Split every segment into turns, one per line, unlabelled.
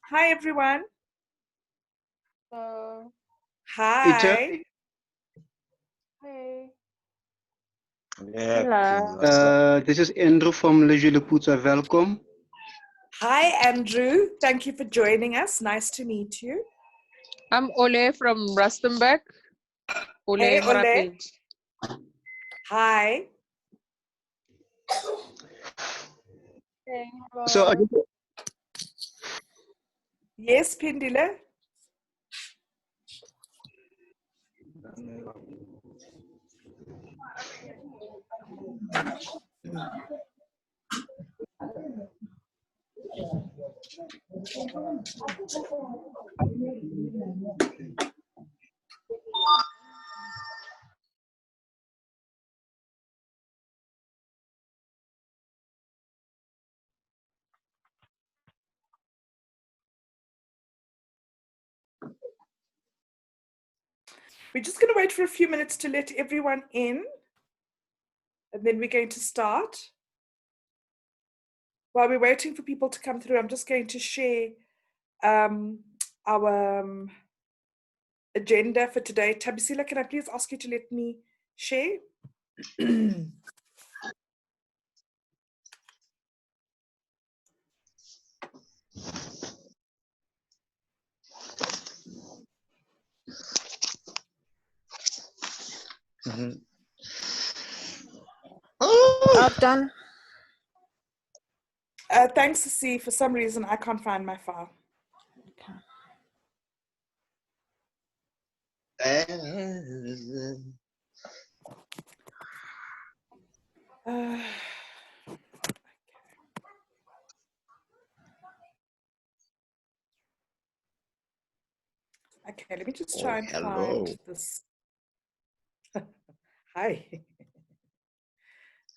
Hi, everyone.
Teacher?
Hi.
Hey.
Hello.
This is Andrew from Leisure Laputa. Welkom.
Hi, Andrew. Thank you for joining us. Nice to meet you.
I'm Ole from Rustenburg. Ole
Hey, Ole.
Marapet.
Hi.
Hey.
So,
Yes, Pindile. We're just going to wait for a few minutes to let everyone in, and then we're going to start. While we're waiting for people to come through, I'm just going to share our agenda for today. Tabisila, can I please ask you to let me share?
I've done.
Thanks, Ceci. For some reason, I can't find my file. Okay, let me just try and find this. Hi.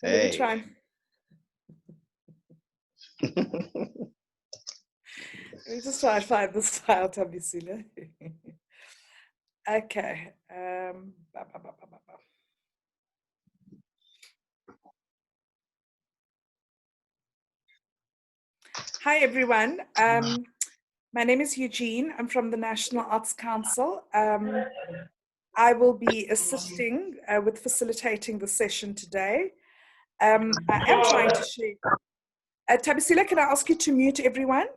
Let me try and... Let me just try and find this file, Tabisila. Okay. Hi, everyone. My name is Eugene. I'm from the National Arts Council. I will be assisting with facilitating the session today. I am trying to share. Tabisila, can I ask you to mute everyone?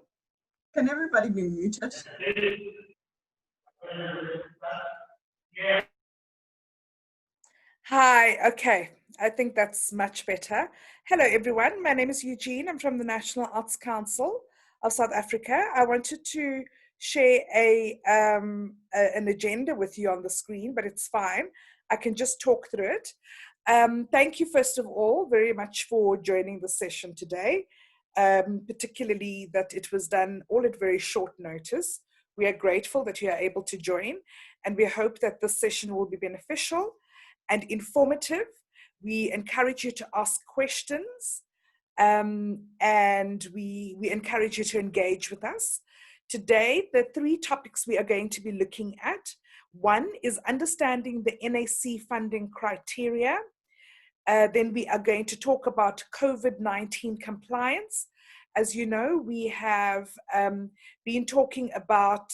Can everybody be muted?
Hi, okay. I think that's much better. Hello, everyone. My name is Eugene. I'm from the National Arts Council of South Africa. I wanted to share an agenda with you on the screen, but it's fine. I can just talk through it. Thank you, first of all, very much for joining the session today, particularly that it was done all at very short notice. We are grateful that you are able to join, and we hope that this session will be beneficial and informative. We encourage you to ask questions, and we encourage you to engage with us. Today, the three topics we are going to be looking at. One is understanding the NAC funding criteria. Then we are going to talk about COVID-19 compliance. As you know, we have been talking about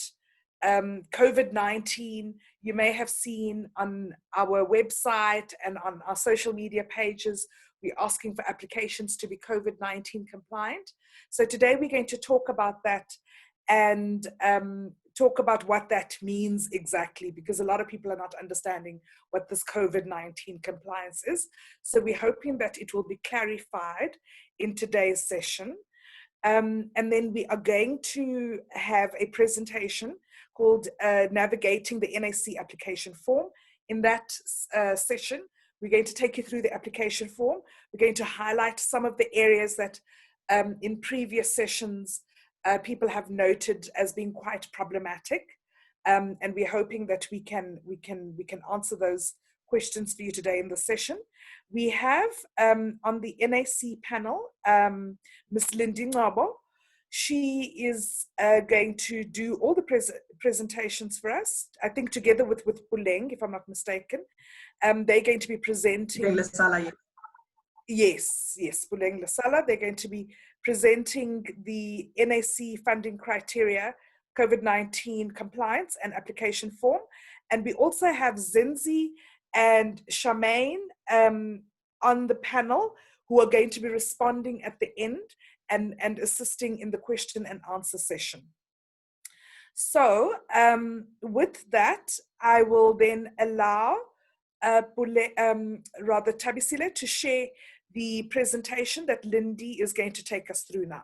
COVID-19. You may have seen on our website and on our social media pages, we're asking for applications to be COVID-19 compliant. So today we're going to talk about that and talk about what that means exactly, because a lot of people are not understanding what this COVID-19 compliance is. So we're hoping that it will be clarified in today's session. And then we are going to have a presentation called Navigating the NAC Application Form. In that session, we're going to take you through the application form. We're going to highlight some of the areas that in previous sessions people have noted as being quite problematic. And we're hoping that we can answer those questions for you today in the session. We have on the NAC panel, Ms. Lindy Ngabo. She is going to do all the presentations for us, I think together with Puleng, if I'm not mistaken. They're going to be presenting. Yes, Puleng Lasala. They're going to be presenting the NAC funding criteria, COVID-19 compliance and application form. And we also have Zinzi and Charmaine on the panel who are going to be responding at the end and assisting in the question and answer session. So with that, I will then allow Thabisile to share the presentation that Lindy is going to take us through now.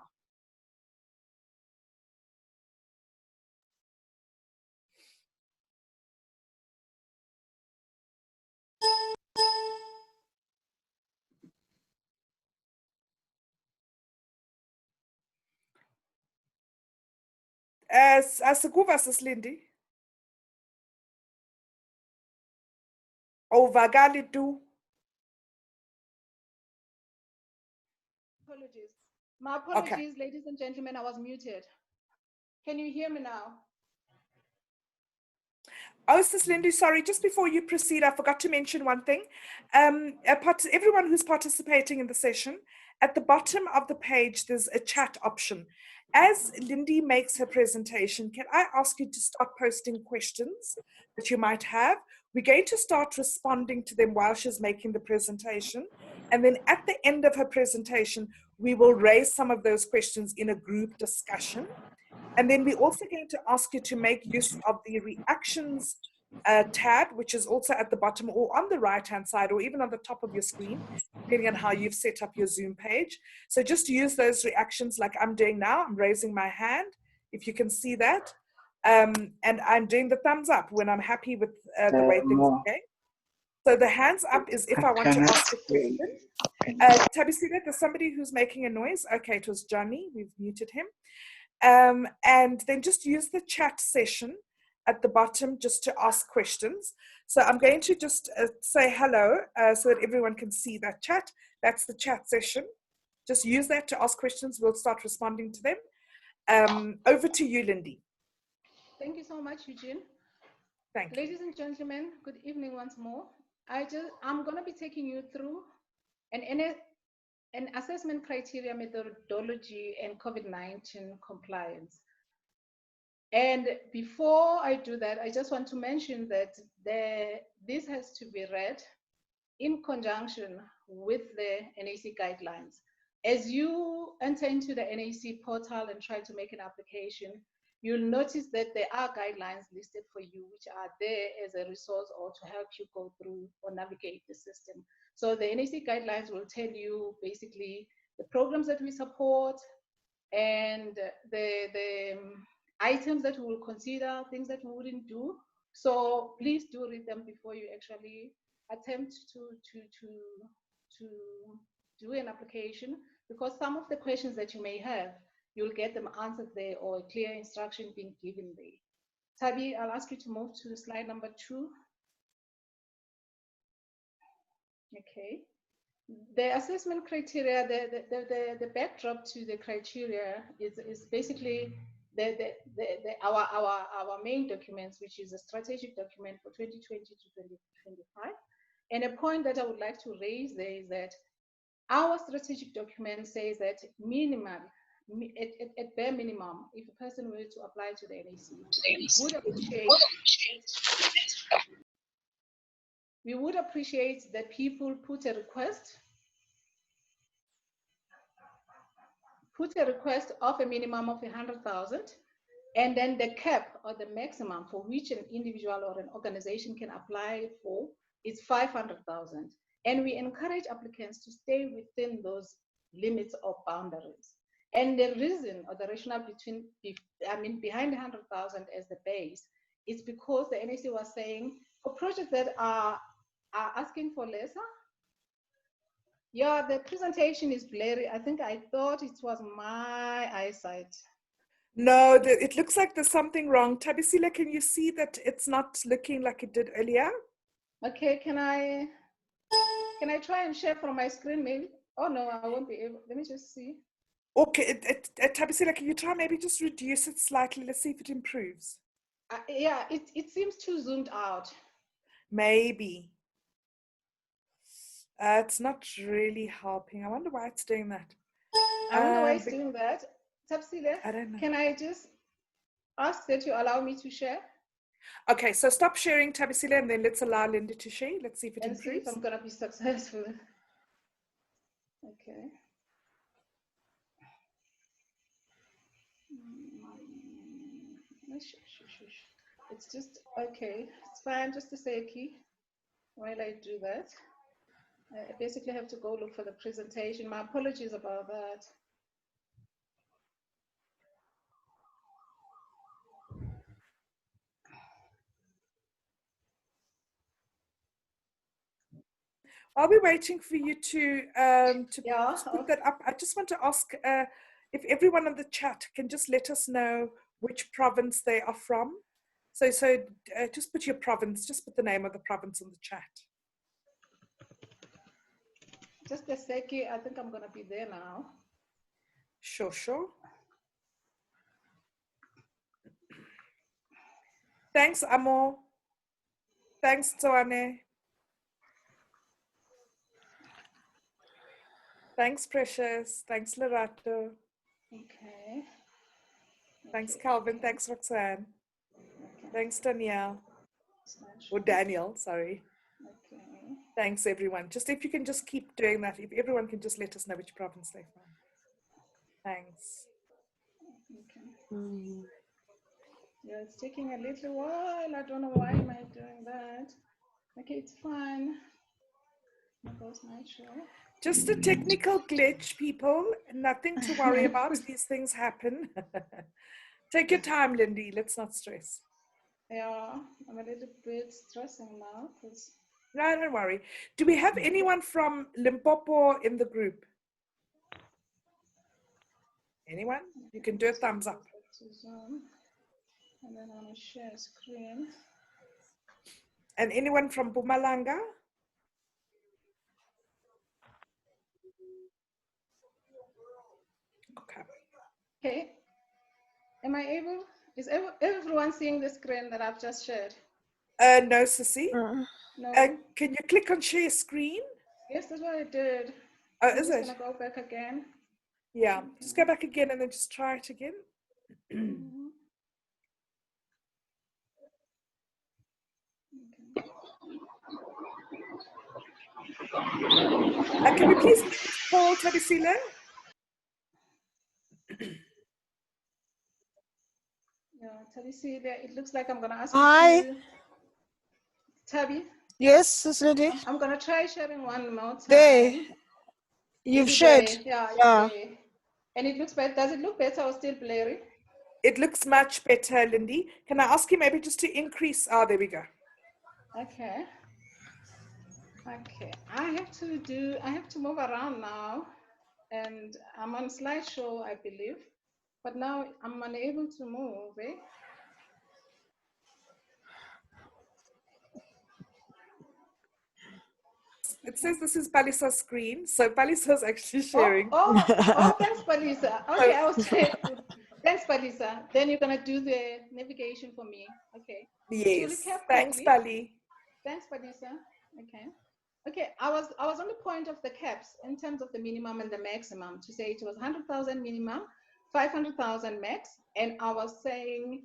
Asikuva sis Lindy. Ovakali tu.
Apologies. My apologies, ladies and gentlemen, I was muted. Can you hear me now?
Oh, Sis Lindy, sorry, just before you proceed, I forgot to mention one thing. Everyone who's participating in the session, at the bottom of the page, there's a chat option. As Lindy makes her presentation, can I ask you to start posting questions that you might have? We're going to start responding to them while she's making the presentation. And then at the end of her presentation, we will raise some of those questions in a group discussion. And then we're also going to ask you to make use of the reactions tab, which is also at the bottom or on the right-hand side, or even on the top of your screen, depending on how you've set up your Zoom page. So just use those reactions like I'm doing now. I'm raising my hand, if you can see that. And I'm doing the thumbs up when I'm happy with the way things are going. So the hands up is if I want to ask a question. Thabisile, there's somebody who's making a noise. Okay, it was Johnny. We've muted him. And then just use the chat session at the bottom just to ask questions. So I'm going to just say hello so that everyone can see that chat. That's the chat session. Just use that to ask questions. We'll start responding to them. Over to you, Lindy.
Thank you so much, Eugene.
Thank you.
Ladies and gentlemen, good evening once more. I'm going to be taking you through an assessment criteria methodology and COVID-19 compliance. And before I do that, I just want to mention that this has to be read in conjunction with the NAC guidelines. As you enter into the NAC portal and try to make an application, you'll notice that there are guidelines listed for you, which are there as a resource or to help you go through or navigate the system. So the NAC guidelines will tell you basically the programs that we support and the items that we will consider, things that we wouldn't do. So please do read them before you actually attempt to do an application, because some of the questions that you may have, you'll get them answered there or a clear instruction being given there. Tabi, I'll ask you to move to slide number 2. Okay. The assessment criteria, the backdrop to the criteria is basically our main documents, which is a strategic document for 2020 to 2025. And a point that I would like to raise there is that our strategic document says that at bare minimum, if a person were to apply to the NAC, we would appreciate that people put a request of a minimum of 100,000, and then the cap or the maximum for which an individual or an organization can apply for is 500,000. And we encourage applicants to stay within those limits or boundaries. And the reason or the rationale behind 100,000 as the base is because the NAC was saying for projects that are asking for lesser. Yeah, the presentation is blurry. I think I thought it was my eyesight.
No, it looks like there's something wrong. Thabisile, can you see that it's not looking like it did earlier?
Okay, can I try and share from my screen maybe? Oh no, I won't be able. Let me just see.
Okay, Tabisila, can you try maybe just reduce it slightly? Let's see if it improves.
Yeah, it seems too zoomed out.
Maybe. It's not really helping. I wonder why it's doing that.
I wonder why it's doing that. Tabisila,
I don't know.
can I just ask that you allow me to share?
Okay, so stop sharing, Tabisila, and then let's allow Linda to share. Let's see if it
and see
improves.
if I'm gonna be successful. Okay. It's just okay. It's fine. Just a second while I do that. I basically have to go look for the presentation. My apologies about that.
While we're waiting for you to
Yeah.
put that up, I just want to ask if everyone in the chat can just let us know which province they are from. So just put your province, just put the name of the province in the chat.
Just a second. I think I'm gonna be there now.
Sure, sure. Thanks, Amo. Thanks, Tsoane. Thanks, Precious. Thanks, Lerato.
Okay.
Thanks, Calvin.
Okay.
Thanks, Roxanne.
Okay.
Thanks, Danielle. Or Daniel, sorry.
Okay.
Thanks, everyone. Just if you can just keep doing that, if everyone can just let us know which province they're from. Thanks.
Okay. Yeah, it's taking a little while. I don't know why am I doing that. Okay, it's fine.
Just a technical glitch, people. Nothing to worry about. These things happen. Take your time, Lindy. Let's not stress.
Yeah, I'm a little bit stressing now because.
No, don't worry. Do we have anyone from Limpopo in the group? Anyone? You can do a thumbs up.
And then I'm gonna share screen.
And anyone from Mpumalanga? Okay.
Okay. Am I able? Is everyone seeing the screen that I've just shared?
No, Sissy.
No.
Can you click on share screen?
Yes, that's what I did.
Oh,
I'm
is
just
it?
gonna go back again.
Yeah, just go back again and then just try it again. Can we please call Tabisila?
Yeah, Tabisila, it looks like I'm gonna ask
Hi.
you to. Tabi?
Yes, it's ready.
I'm gonna try sharing one more time.
There. You've shared.
Yeah,
Yeah.
there. And it looks better. Does it look better or still blurry?
It looks much better, Lindy. Can I ask you maybe just to increase? Oh, there we go.
Okay. Okay. I have to move around now. And I'm on slideshow, I believe. But now I'm unable to move, eh?
It says this is Palisa's screen. So Palisa's actually sharing.
Oh, thanks, Palisa. Okay, I was trying to. Thanks, Palisa. Then you're gonna do the navigation for me. Okay.
Yes. Thanks, Pali.
Thanks, Palisa. Okay. Okay, I was on the point of the caps in terms of the minimum and the maximum to say it was 100,000 minimum, 500,000 max, and I was saying,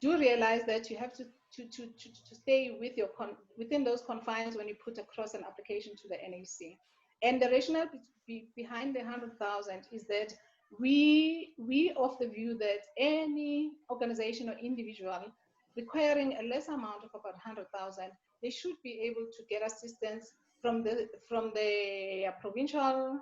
do realize that you have to stay with your within those confines when you put across an application to the NAC. And the rationale behind the 100,000 is that we of the view that any organization or individual requiring a less amount of about 100,000, they should be able to get assistance from the provincial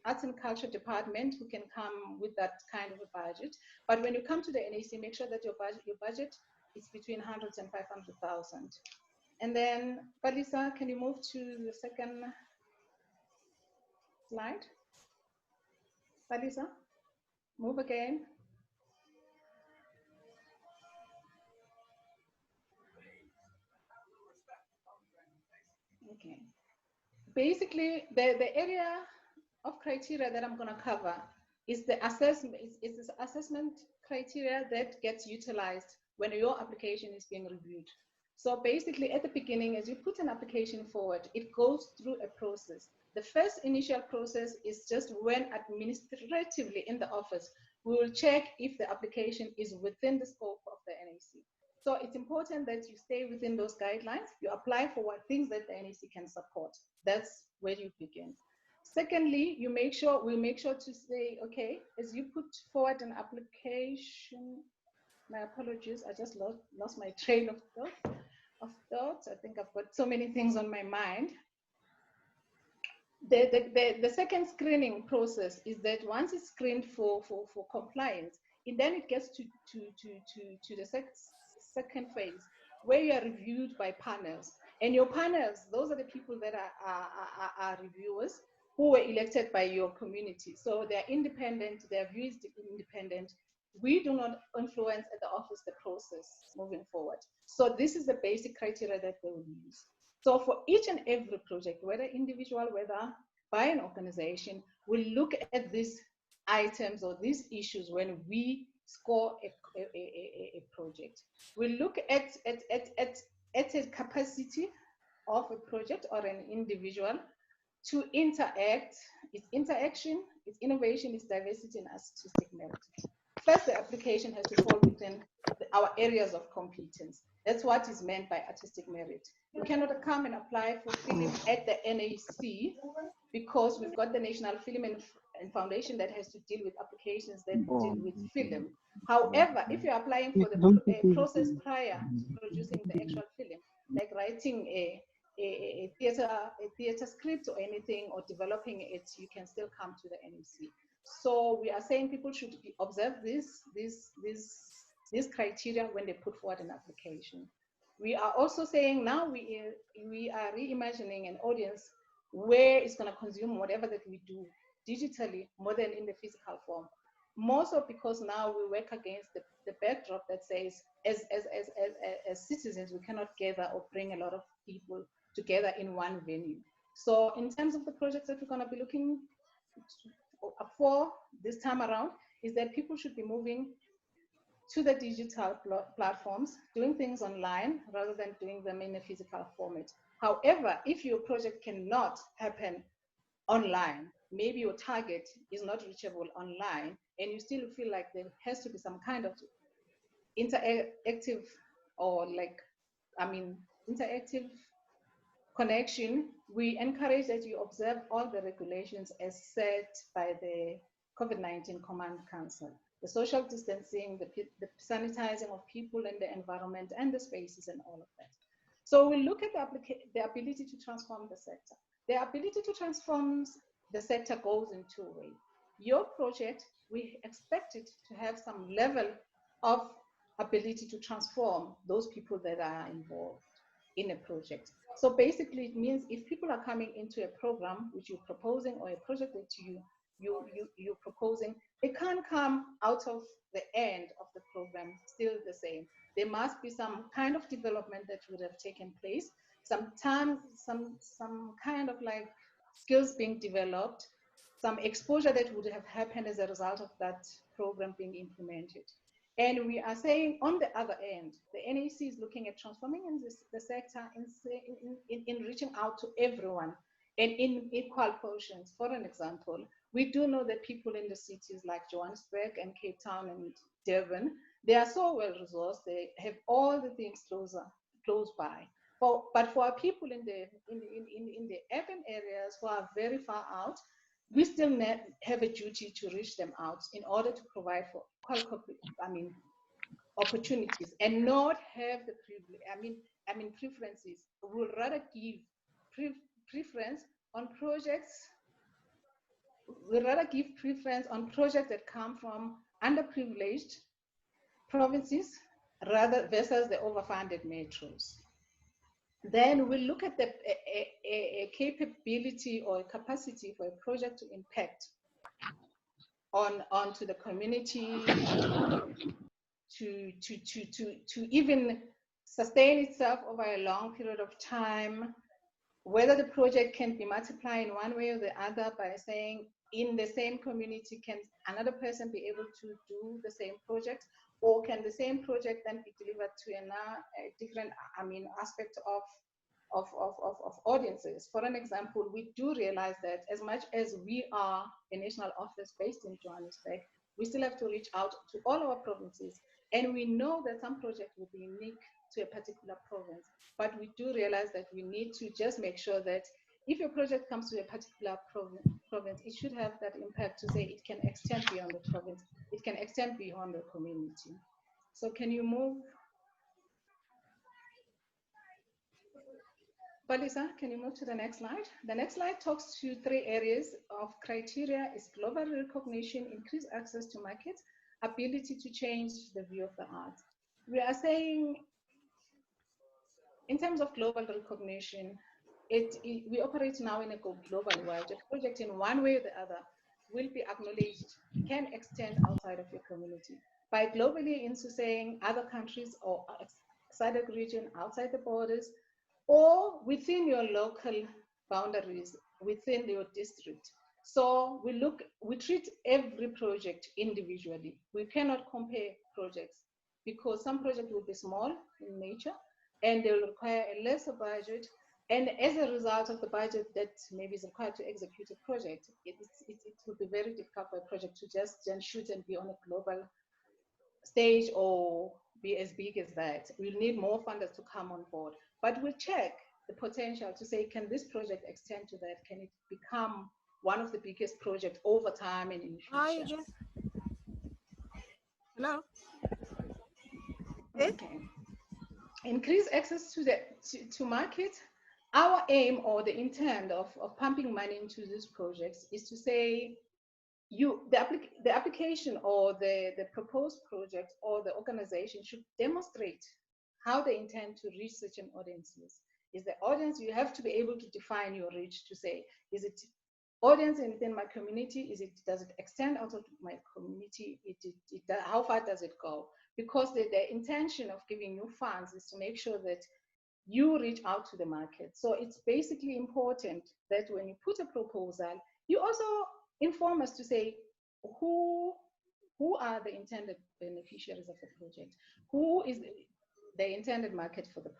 Arts and Culture Department, who can come with that kind of a budget. But when you come to the NAC, make sure that your budget is between 100 and 500,000. And then, Palisa, can you move to the second slide? Palisa, move again. Okay. Basically, the area of criteria that I'm going to cover is the assessment, is this assessment criteria that gets utilized when your application is being reviewed. So basically at the beginning, as you put an application forward, it goes through a process. The first initial process is just when administratively in the office, we will check if the application is within the scope of the NAC. So it's important that you stay within those guidelines. You apply for what things that the NAC can support. That's where you begin. Secondly, we'll make sure to say, okay, as you put forward an application, my apologies, I just lost my train of thought. I think I've got so many things on my mind. The second screening process is that once it's screened for compliance, then it gets to the second phase, where you are reviewed by panels. And your panels, those are the people that are reviewers who were elected by your community. So they're independent, their view is independent. We do not influence at the office the process moving forward. So this is the basic criteria that they will use. So for each and every project, whether individual, whether by an organization, we'll look at these items or these issues when we score a project. We'll look at a capacity of a project or an individual to interact, its interaction, its innovation, its diversity, and artistic merit. First, the application has to fall within our areas of competence. That's what is meant by artistic merit. You cannot come and apply for film at the NAC because we've got the National Film and Foundation that has to deal with applications that deal with film. However, if you're applying for the process prior to producing the actual film, like writing a theater script or anything, or developing it, you can still come to the NAC. So we are saying people should observe these criteria when they put forward an application. We are also saying now we are reimagining an audience where it's going to consume whatever that we do digitally more than in the physical form. More so because now we work against the backdrop that says as citizens we cannot gather or bring a lot of people together in one venue. So in terms of the projects that we're going to be looking for this time around is that people should be moving to the digital platforms, doing things online rather than doing them in a physical format. However, if your project cannot happen online, maybe your target is not reachable online, and you still feel like there has to be some kind of interactive or interactive connection, we encourage that you observe all the regulations as set by the COVID-19 Command Council. The social distancing, the sanitizing of people and the environment and the spaces and all of that. So we look at the ability to transform the sector. The ability to transform the sector goes in two ways. Your project, we expect it to have some level of ability to transform those people that are involved in a project. So basically it means if people are coming into a program which you're proposing or a project that you're proposing, they can't come out of the end of the program still the same. There must be some kind of development that would have taken place, some kind of like skills being developed, some exposure that would have happened as a result of that program being implemented. And we are saying on the other end, the NAC is looking at transforming the sector in reaching out to everyone and in equal portions. For an example, we do know that people in the cities like Johannesburg and Cape Town and Durban, they are so well resourced, they have all the things close by. But for our people in the urban areas who are very far out, we still have a duty to reach them out in order to provide for opportunities and not have the preferences. We would rather give preference on projects. We'd rather give preference on projects that come from underprivileged provinces rather versus the overfunded metros. Then we look at a capability or a capacity for a project to impact onto the community, to even sustain itself over a long period of time, whether the project can be multiplied in one way or the other by saying in the same community, can another person be able to do the same project, or can the same project then be delivered to a different, aspect of audiences. For an example, we do realize that as much as we are a national office based in Johannesburg, we still have to reach out to all our provinces. And we know that some projects will be unique to a particular province, but we do realize that we need to just make sure that if your project comes to a particular province, it should have that impact to say it can extend beyond the province, it can extend beyond the community. So can you move? Balisa, can you move to the next slide? The next slide talks to 3 areas of criteria: is global recognition, increased access to markets, ability to change the view of the art. We are saying, in terms of global recognition, we operate now in a global world. A project in one way or the other will be acknowledged, can extend outside of your community. By globally into saying other countries or outside the region, outside the borders, or within your local boundaries, within your district. So we treat every project individually. We cannot compare projects because some projects will be small in nature and they will require a lesser budget. And as a result of the budget that maybe is required to execute a project, it will be very difficult for a project to just shoot and be on a global stage or be as big as that. We'll need more funders to come on board. But we'll check the potential to say, can this project extend to that? Can it become one of the biggest projects over time and in the future?
Hi, Eugene. Hello.
Okay. Increase access to market. Our aim or the intent of pumping money into these projects is to say, the application or the proposed project or the organization should demonstrate how they intend to reach such an audiences. Is the audience, you have to be able to define your reach to say, is it audience within my community? Does it extend out of my community? How far does it go? Because the intention of giving you funds is to make sure that you reach out to the market. So it's basically important that when you put a proposal, you also inform us to say who are the intended beneficiaries of the project, who is the intended market for the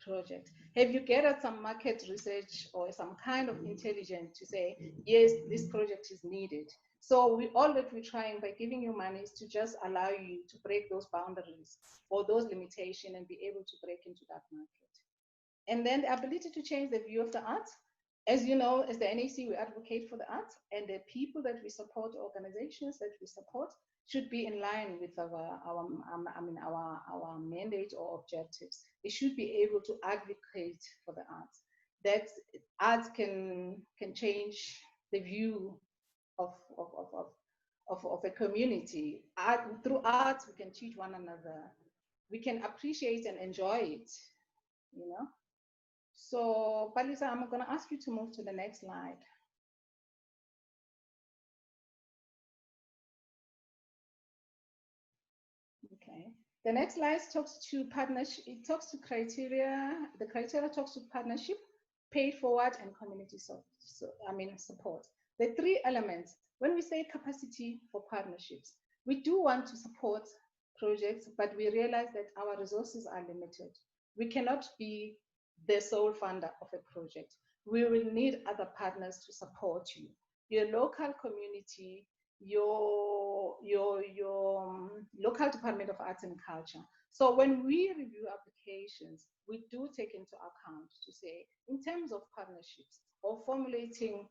project. Have you gathered some market research or some kind of intelligence to say, yes, this project is needed? So all that we're trying by giving you money is to just allow you to break those boundaries or those limitations and be able to break into that market. And then the ability to change the view of the arts. As you know, as the NAC, we advocate for the arts, and the people that we support, organizations that we support, should be in line with our mandate or objectives. They should be able to advocate for the arts. That arts can change the view of a community. Through arts, we can teach one another. We can appreciate and enjoy it, you know. So, Balisa, I'm going to ask you to move to the next slide. Okay. The next slide talks to partnership. It talks to criteria. The criteria talks to partnership, paid forward, and community support. The 3 elements. When we say capacity for partnerships, we do want to support projects, but we realize that our resources are limited. We cannot be the sole funder of a project. We will need other partners to support you. Your local community, your local Department of Arts and Culture. So when we review applications, we do take into account to say, in terms of partnerships or formulating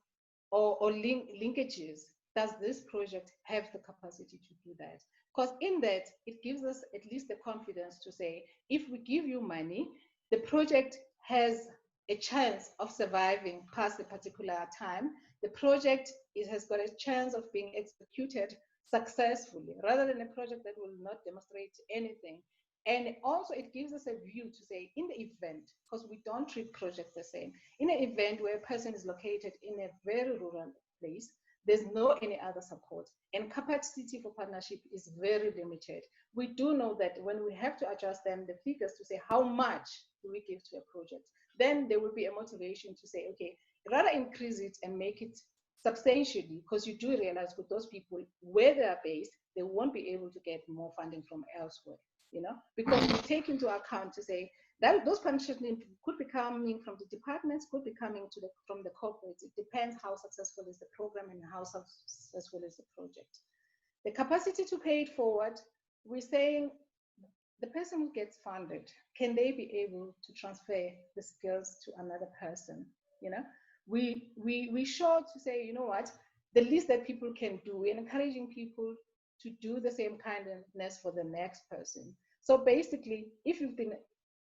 or linkages, does this project have the capacity to do that? Because in that, it gives us at least the confidence to say, if we give you money, the project has a chance of surviving past a particular time. The project has got a chance of being executed successfully, rather than a project that will not demonstrate anything. And also it gives us a view to say, in the event, because we don't treat projects the same, in an event where a person is located in a very rural place, there's no any other support, and capacity for partnership is very limited. We do know that when we have to adjust them, the figures to say how much do we give to a project, then there will be a motivation to say, okay, rather increase it and make it substantially, because you do realize with those people, where they are based, they won't be able to get more funding from elsewhere, you know, because we take into account to say that those punishments could be coming from the departments, could be coming from the corporates. It depends how successful is the program and how successful is the project. The capacity to pay it forward, we're saying the person who gets funded, can they be able to transfer the skills to another person? You know, we show to say, you know what, the least that people can do, we're encouraging people to do the same kindness for the next person. So basically, if you've been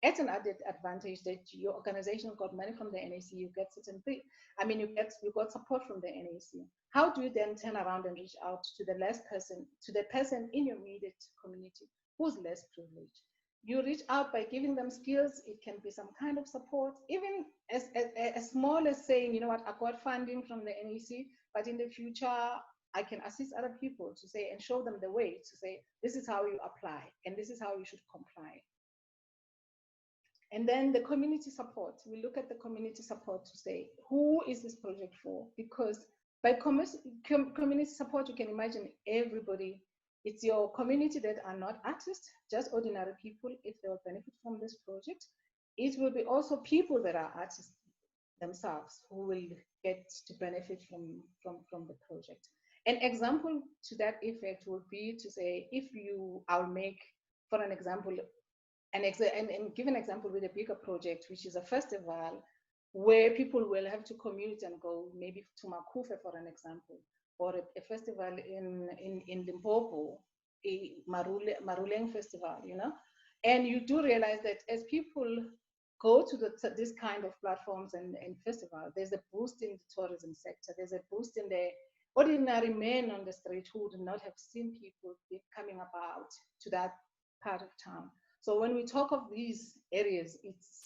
at an added advantage that your organization got money from the NAC, you get certain things. I mean, you got support from the NAC. How do you then turn around and reach out to the person in your immediate community who's less privileged? You reach out by giving them skills. It can be some kind of support, even as small as saying, you know what, I got funding from the NAC, but in the future, I can assist other people to say and show them the way to say, this is how you apply and this is how you should comply. And then the community support, we look at the community support to say, who is this project for? Because by community support, you can imagine everybody, it's your community that are not artists, just ordinary people, if they will benefit from this project. It will be also people that are artists themselves who will get to benefit from the project. An example to that effect would be to say, I'll make, for an example, and give an example with a bigger project, which is a festival where people will have to commute and go maybe to Makufe, for an example, or a festival in Limpopo, a Maruleng festival, you know. And you do realize that as people go to this kind of platforms and festivals, there's a boost in the tourism sector, there's a boost in the ordinary men on the street who would not have seen people coming about to that part of town. So when we talk of these areas,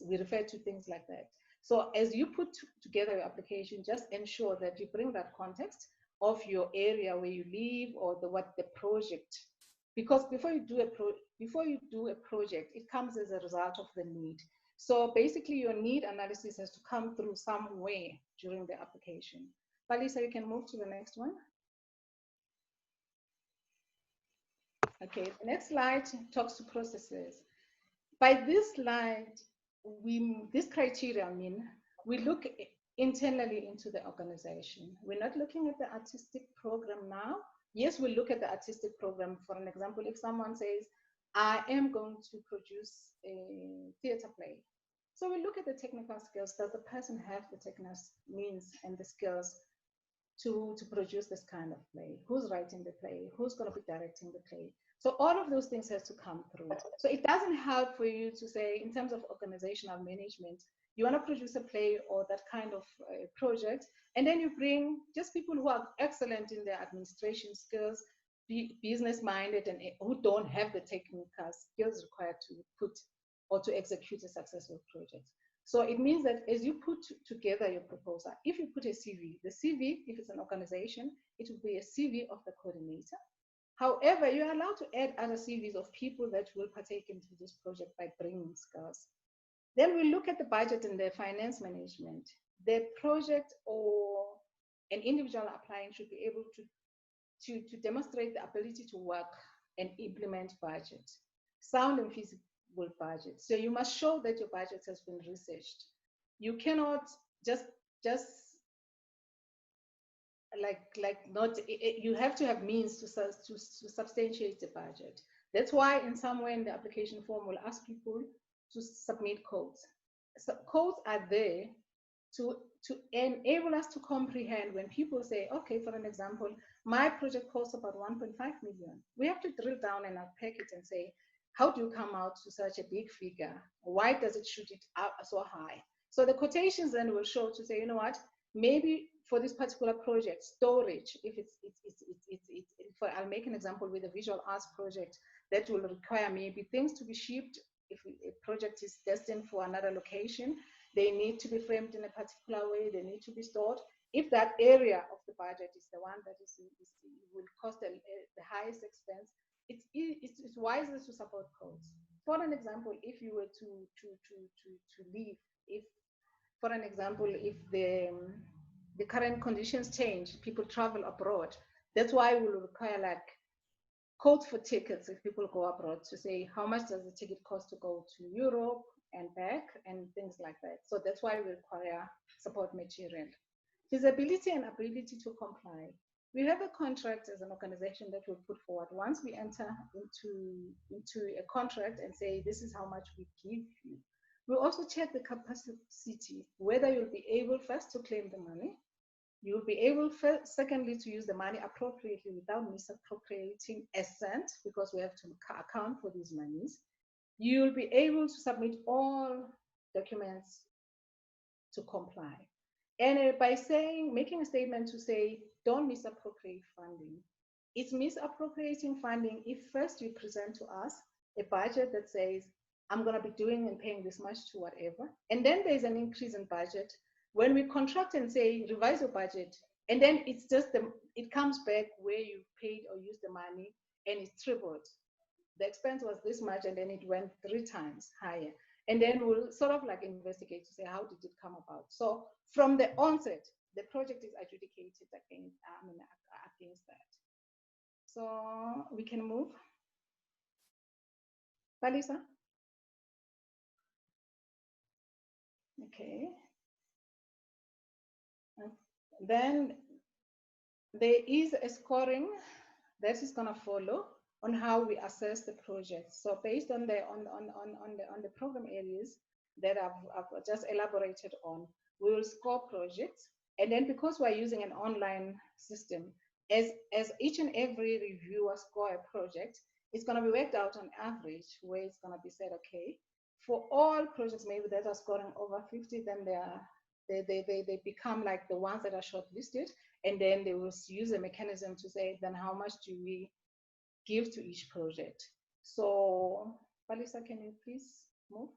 we refer to things like that. So as you put together your application, just ensure that you bring that context of your area where you live or what the project, because before you do a project, it comes as a result of the need. So basically your need analysis has to come through somewhere during the application. Palisa, you can move to the next one. Okay, the next slide talks to processes. By this slide, this criteria, we look internally into the organization. We're not looking at the artistic program now. Yes, we look at the artistic program. For an example, if someone says, I am going to produce a theater play. So we look at the technical skills. Does the person have the technical means and the skills to produce this kind of play? Who's writing the play? Who's going to be directing the play? So all of those things has to come through. So it doesn't help for you to say, in terms of organizational management, you want to produce a play or that kind of project, and then you bring just people who are excellent in their administration skills, business-minded, and who don't have the technical skills required to put or to execute a successful project. So it means that as you put together your proposal, if you put a CV, the CV, if it's an organization, it will be a CV of the coordinator. However, you're allowed to add other CVs of people that will partake into this project by bringing skills. Then we look at the budget and the finance management. The project or an individual applying should be able to demonstrate the ability to work and implement budget, sound and feasible budget. So you must show that your budget has been researched. You cannot just you have to have means to substantiate the budget. That's why in somewhere in the application form we'll ask people to submit codes. So codes are there to enable us to comprehend when people say, okay, for an example, my project costs about 1.5 million. We have to drill down and unpack it and say, how do you come out to such a big figure? Why does it shoot it out so high? So the quotations then will show to say, you know what, maybe for this particular project, storage, I'll make an example with a visual arts project that will require maybe things to be shipped. If a project is destined for another location, they need to be framed in a particular way, they need to be stored. If that area of the budget is the one that will cost the highest expense, it's wiser to support codes. For an example, if you were to leave, if For an example, if the current conditions change, people travel abroad. That's why we will require like quotes for tickets if people go abroad, to say how much does the ticket cost to go to Europe and back and things like that. So that's why we require support material. Feasibility and ability to comply. We have a contract as an organization that we put forward. Once we enter into a contract and say, this is how much we give you, we also check the capacity, whether you'll be able first to claim the money, you'll be able secondly to use the money appropriately without misappropriating a cent, because we have to account for these monies. You'll be able to submit all documents to comply. And by making a statement to say, don't misappropriate funding. It's misappropriating funding if first you present to us a budget that says, I'm going to be doing and paying this much to whatever. And then there's an increase in budget. When we contract and say, revise your budget, and then it's just, it comes back where you paid or used the money and it's tripled. The expense was this much and then it went 3 times higher. And then we'll sort of like investigate to say, how did it come about? So from the onset, the project is adjudicated against that. So we can move. Palisa? Okay. Then there is a scoring that is going to follow on how we assess the project. So based on the program areas that I've just elaborated on, we will score projects. And then because we're using an online system, as each and every reviewer score a project, it's going to be worked out on average, where it's going to be said, okay, for all projects maybe that are scoring over 50, then they become like the ones that are shortlisted, and then they will use a mechanism to say, then how much do we give to each project? So, Palisa, can you please move?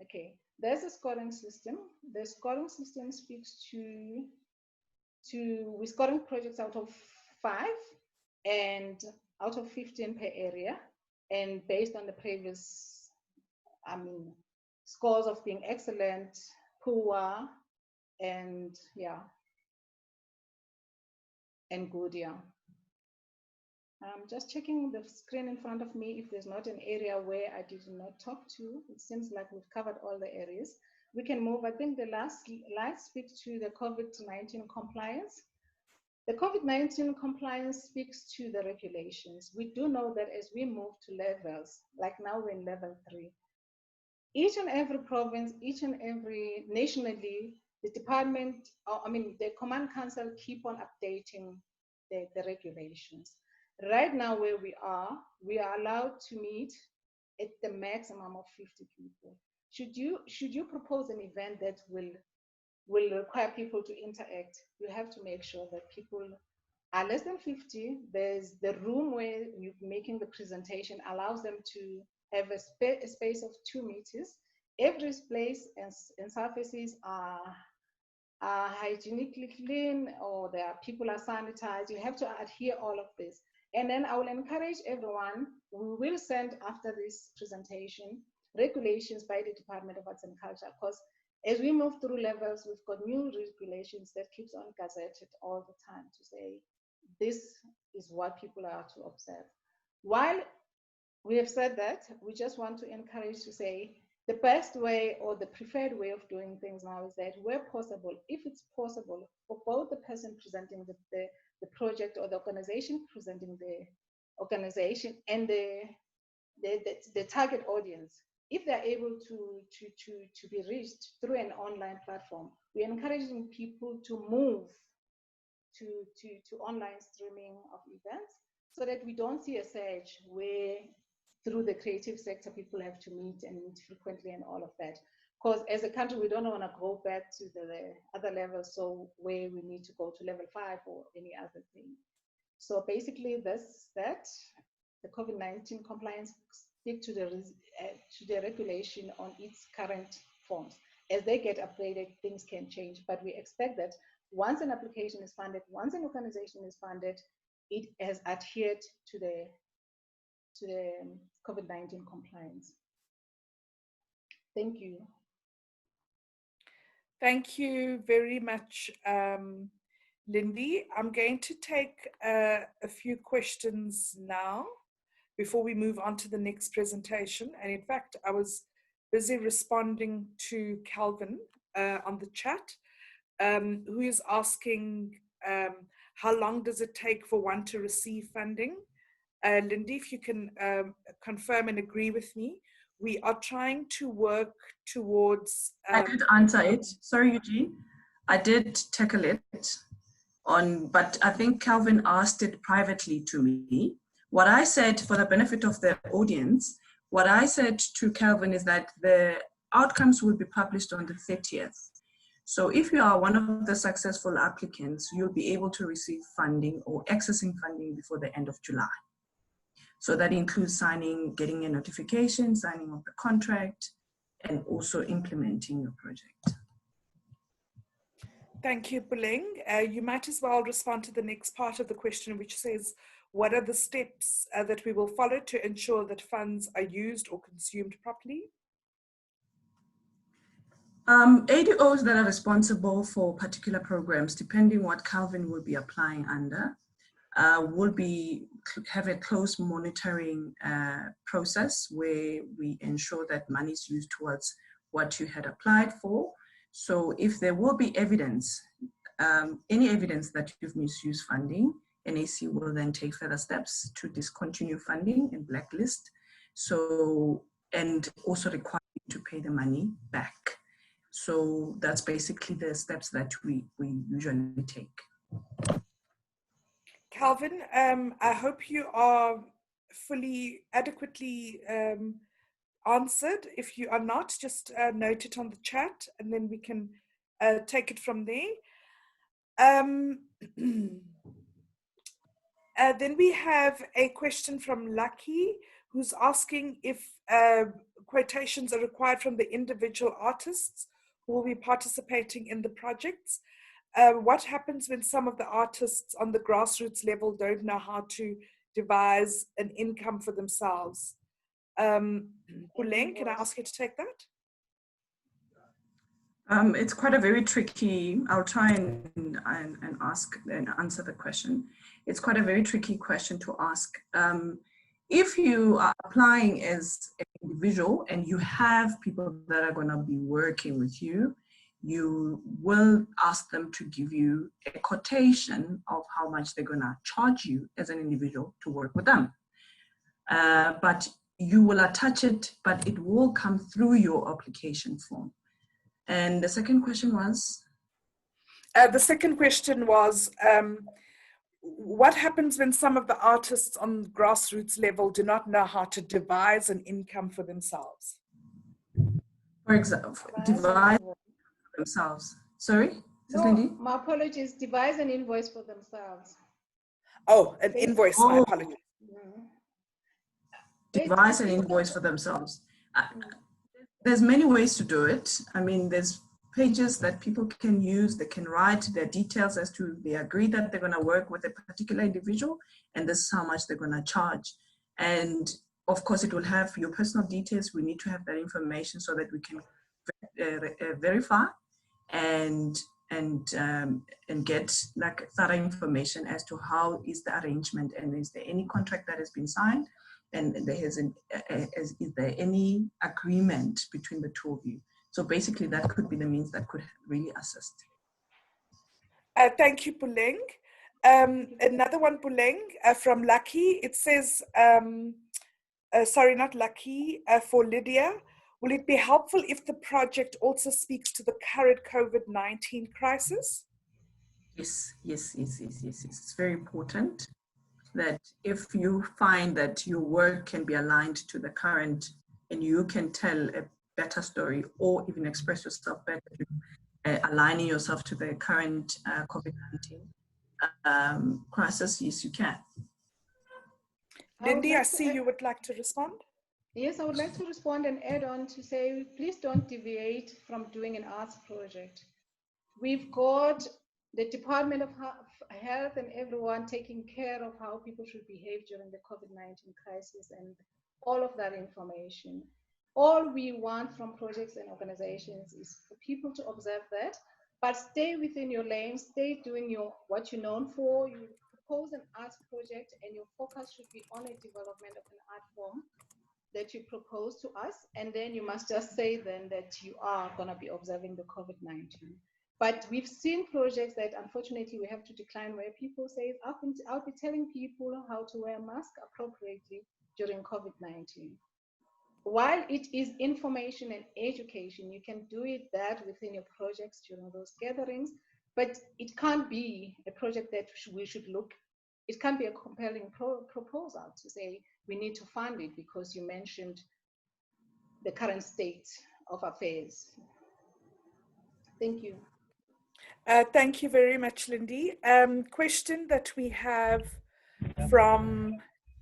Okay, there's a scoring system. The scoring system speaks to we're scoring projects out of 5 and out of 15 per area, and based on the previous, scores of being excellent, poor, and yeah, and good, yeah. I'm just checking the screen in front of me if there's not an area where I did not talk to. It seems like we've covered all the areas. We can move. I think the last slide speaks to the COVID-19 compliance. The COVID-19 compliance speaks to the regulations. We do know that as we move to levels, like now we're in level 3, each and every province, each and every nationally, the department, the command council keep on updating the regulations. Right now where we are allowed to meet at the maximum of 50 people. Should you propose an event that will require people to interact, you have to make sure that people are less than 50. There's the room where you're making the presentation allows them to have a space of 2 meters. Every place and surfaces are hygienically clean, or people are sanitized. You have to adhere all of this. And then I will encourage everyone, we will send after this presentation regulations by the Department of Arts and Culture, because as we move through levels, we've got new regulations that keeps on gazetted all the time to say, this is what people are to observe. While we have said that, we just want to encourage to say, the best way or the preferred way of doing things now is that where possible, if it's possible for both the person presenting the project or the organization presenting the organization and the target audience, if they're able to be reached through an online platform, we're encouraging people to move to online streaming of events, so that we don't see a surge where through the creative sector people have to meet frequently and all of that. Because as a country, we don't want to go back to the other levels, so where we need to go to level 5 or any other thing. So basically that the COVID-19 compliance stick to the regulation on its current forms. As they get updated, things can change, but we expect that once an application is funded, once an organization is funded, it has adhered to the COVID-19 compliance. Thank you.
Thank you very much, Lindy. I'm going to take a few questions now before we move on to the next presentation. And in fact, I was busy responding to Calvin on the chat, who is asking how long does it take for one to receive funding? Lindy, if you can confirm and agree with me, we are trying to work towards...
I did answer it. Sorry, Eugene. I did tackle it but I think Calvin asked it privately to me. What I said, for the benefit of the audience, what I said to Calvin is that the outcomes will be published on the 30th. So if you are one of the successful applicants, you'll be able to receive funding or accessing funding before the end of July. So that includes signing, getting a notification, signing of the contract, and also implementing your project.
Thank you, Puleng. You might as well respond to the next part of the question, which says, what are the steps that we will follow to ensure that funds are used or consumed properly?
ADOs that are responsible for particular programs, depending what Calvin will be applying under, will have a close monitoring process where we ensure that money is used towards what you had applied for. So if there will be evidence, any evidence that you've misused funding, NAC will then take further steps to discontinue funding and blacklist. So, and also require you to pay the money back. So that's basically the steps that we usually take.
Calvin, I hope you are fully, adequately answered. If you are not, just note it on the chat and then we can take it from there. Then we have a question from Lucky, who's asking if quotations are required from the individual artists who will be participating in the projects. What happens when some of the artists on the grassroots level don't know how to devise an income for themselves? Puleng, can I ask you to take that?
It's quite a very tricky, I'll try and ask and answer the question. It's quite a very tricky question to ask. If you are applying as an individual and you have people that are going to be working with you, you will ask them to give you a quotation of how much they're going to charge you as an individual to work with them. But you will attach it, but it will come through your application form. And the second question was?
The second question was, what happens when some of the artists on grassroots level do not know how to devise an income for themselves?
For example, devise themselves. Sorry?
No, my apologies. Devise an invoice for themselves.
Oh, an invoice, my apologies.
Devise an invoice for themselves. There's many ways to do it. I mean, there's pages that people can use. They can write their details as to they agree that they're going to work with a particular individual and this is how much they're going to charge. And of course, it will have your personal details. We need to have that information so that we can verify and get like thorough information as to how is the arrangement and is there any contract that has been signed and is there any agreement between the two of you. So basically that could be the means that could really assist.
Thank you, Puleng. Another one, Puleng, from Lucky. It says, sorry, not Lucky, for Lydia. Will it be helpful if the project also speaks to the current COVID-19 crisis?
Yes. It's very important that if you find that your work can be aligned to the current and you can tell a better story or even express yourself better, aligning yourself to the current COVID-19 crisis, yes, you can.
Lindy, I see you would like to respond.
Yes, I would like to respond and add on to say, please don't deviate from doing an arts project. We've got the Department of Health and everyone taking care of how people should behave during the COVID-19 crisis and all of that information. all we want from projects and organizations is for people to observe that, but stay within your lane, stay doing what you're known for. You propose an art project and your focus should be on a development of an art form that you propose to us, and then you must just say then that you are going to be observing the COVID-19. But we've seen projects that unfortunately we have to decline where people say, I'll be telling people how to wear a mask appropriately during COVID-19. While it is information and education, you can do that within your projects during those gatherings, but it can't be a project that we should look. It can't be a compelling proposal to say we need to fund it because you mentioned the current state of affairs. Thank you.
Thank you very much, Lindy. Question that we have from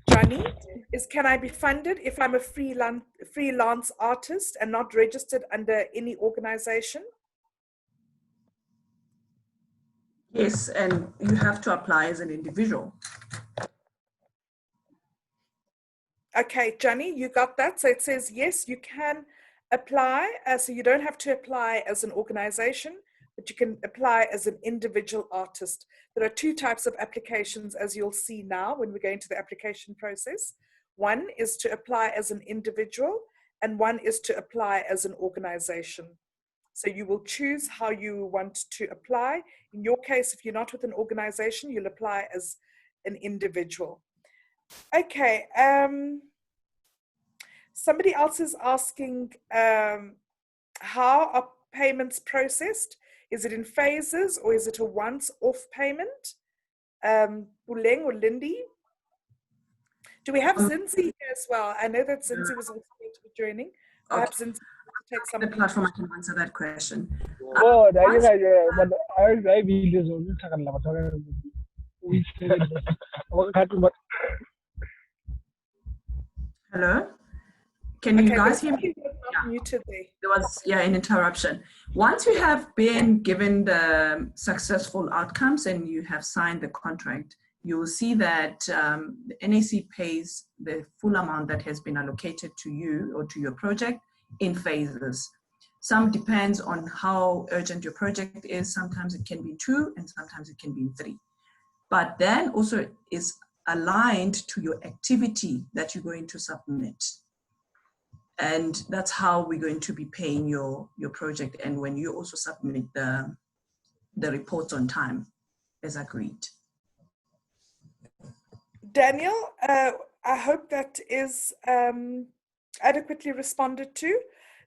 Johnny is, can I be funded if I'm a freelance artist and not registered under any organization?
Yes, and you have to apply as an individual.
Okay, Johnny, you got that. So it says, yes, you can apply. So you don't have to apply as an organization, but you can apply as an individual artist. There are two types of applications, as you'll see now when we go into the application process. One is to apply as an individual, and one is to apply as an organization. So you will choose how you want to apply. In your case, if you're not with an organization, you'll apply as an individual. Okay, somebody else is asking, how are payments processed? Is it in phases or is it a once-off payment? Buleng or Lindy? Do we have Zinzi here as well? I know that Zinzi was also going to be joining. Perhaps Zinzi will take some.
The platform I can answer that question.
Oh, that is but I
Hello? Can you guys hear me?
Muted there.
There was an interruption. Once you have been given the successful outcomes and you have signed the contract, you will see that the NAC pays the full amount that has been allocated to you or to your project in phases. Some depends on how urgent your project is. Sometimes it can be 2 and sometimes it can be 3. But then also is aligned to your activity that you're going to submit. And that's how we're going to be paying your project, and when you also submit the reports on time as agreed.
Daniel, I hope that is adequately responded to.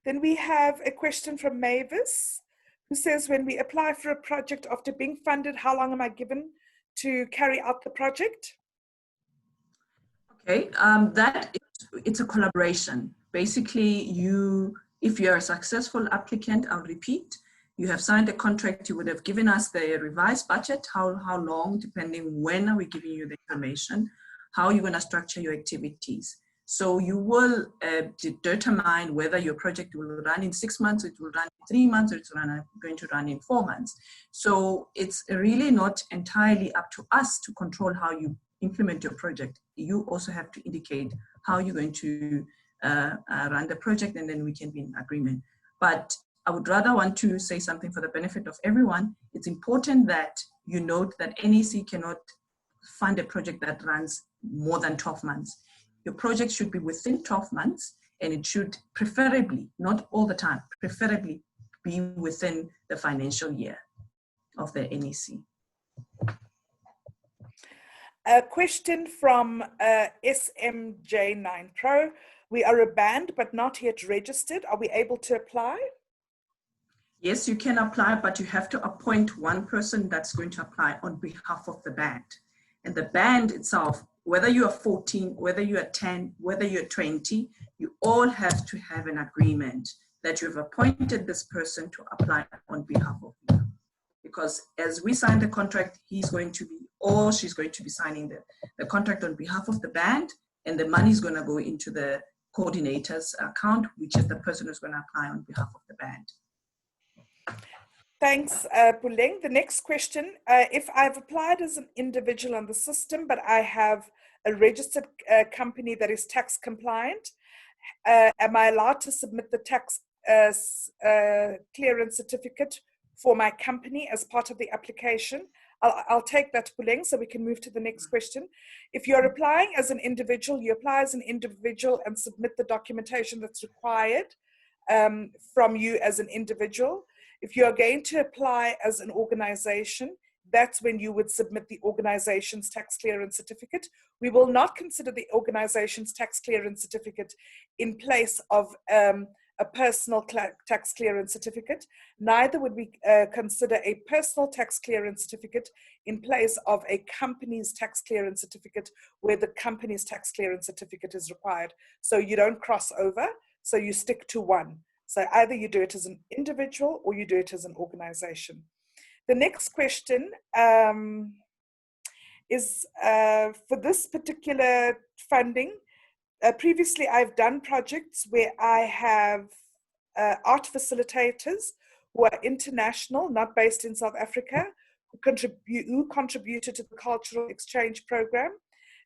Then we have a question from Mavis, who says, when we apply for a project after being funded, how long am I given to carry out the project?
Okay, it's a collaboration. Basically, if you're a successful applicant, I'll repeat, you have signed a contract, you would have given us the revised budget, how long, depending when are we giving you the information, how you're going to structure your activities. So you will determine whether your project will run in 6 months, it will run in 3 months, or it's going to run in 4 months. So it's really not entirely up to us to control how you implement your project. You also have to indicate how you're going to run the project, and then we can be in agreement. But I would rather want to say something for the benefit of everyone. It's important that you note that NAC cannot fund a project that runs more than 12 months. Your project should be within 12 months, and it should preferably, not all the time, preferably be within the financial year of the NAC.
A question from SMJ9 Pro. We are a band, but not yet registered. Are we able to apply?
Yes, you can apply, but you have to appoint one person that's going to apply on behalf of the band. And the band itself, whether you are 14, whether you are 10, whether you're 20, you all have to have an agreement that you've appointed this person to apply on behalf of you. Because as we sign the contract, he's going to be, or she's going to be signing the contract on behalf of the band, and the money is going to go into the coordinator's account, which is the person who's going to apply on behalf of the band.
Thanks, Buleng. The next question, if I've applied as an individual on the system, but I have a registered company that is tax compliant, am I allowed to submit the tax clearance certificate for my company as part of the application? I'll take that, Puleng, so we can move to the next question. If you're applying as an individual, you apply as an individual and submit the documentation that's required from you as an individual. If you're going to apply as an organization, that's when you would submit the organization's tax clearance certificate. We will not consider the organization's tax clearance certificate in place of a personal tax clearance certificate. Neither would we consider a personal tax clearance certificate in place of a company's tax clearance certificate where the company's tax clearance certificate is required. So you don't cross over, so you stick to one. So either you do it as an individual or you do it as an organization. The next question is for this particular funding. Previously, I've done projects where I have art facilitators who are international, not based in South Africa, who contributed to the cultural exchange program.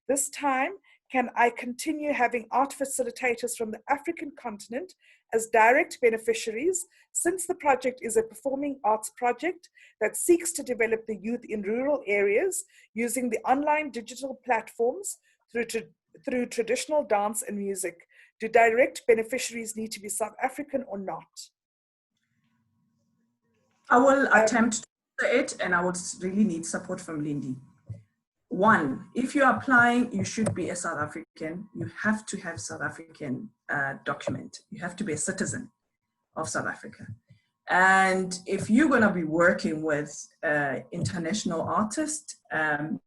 This time, can I continue having art facilitators from the African continent as direct beneficiaries, since the project is a performing arts project that seeks to develop the youth in rural areas using the online digital platforms through traditional dance and music? Do direct beneficiaries need to be South African or not?
I will attempt to answer it, and I would really need support from Lindy. One, if you're applying, you should be a South African. You have to have South African document. You have to be a citizen of South Africa. And if you're going to be working with international artists,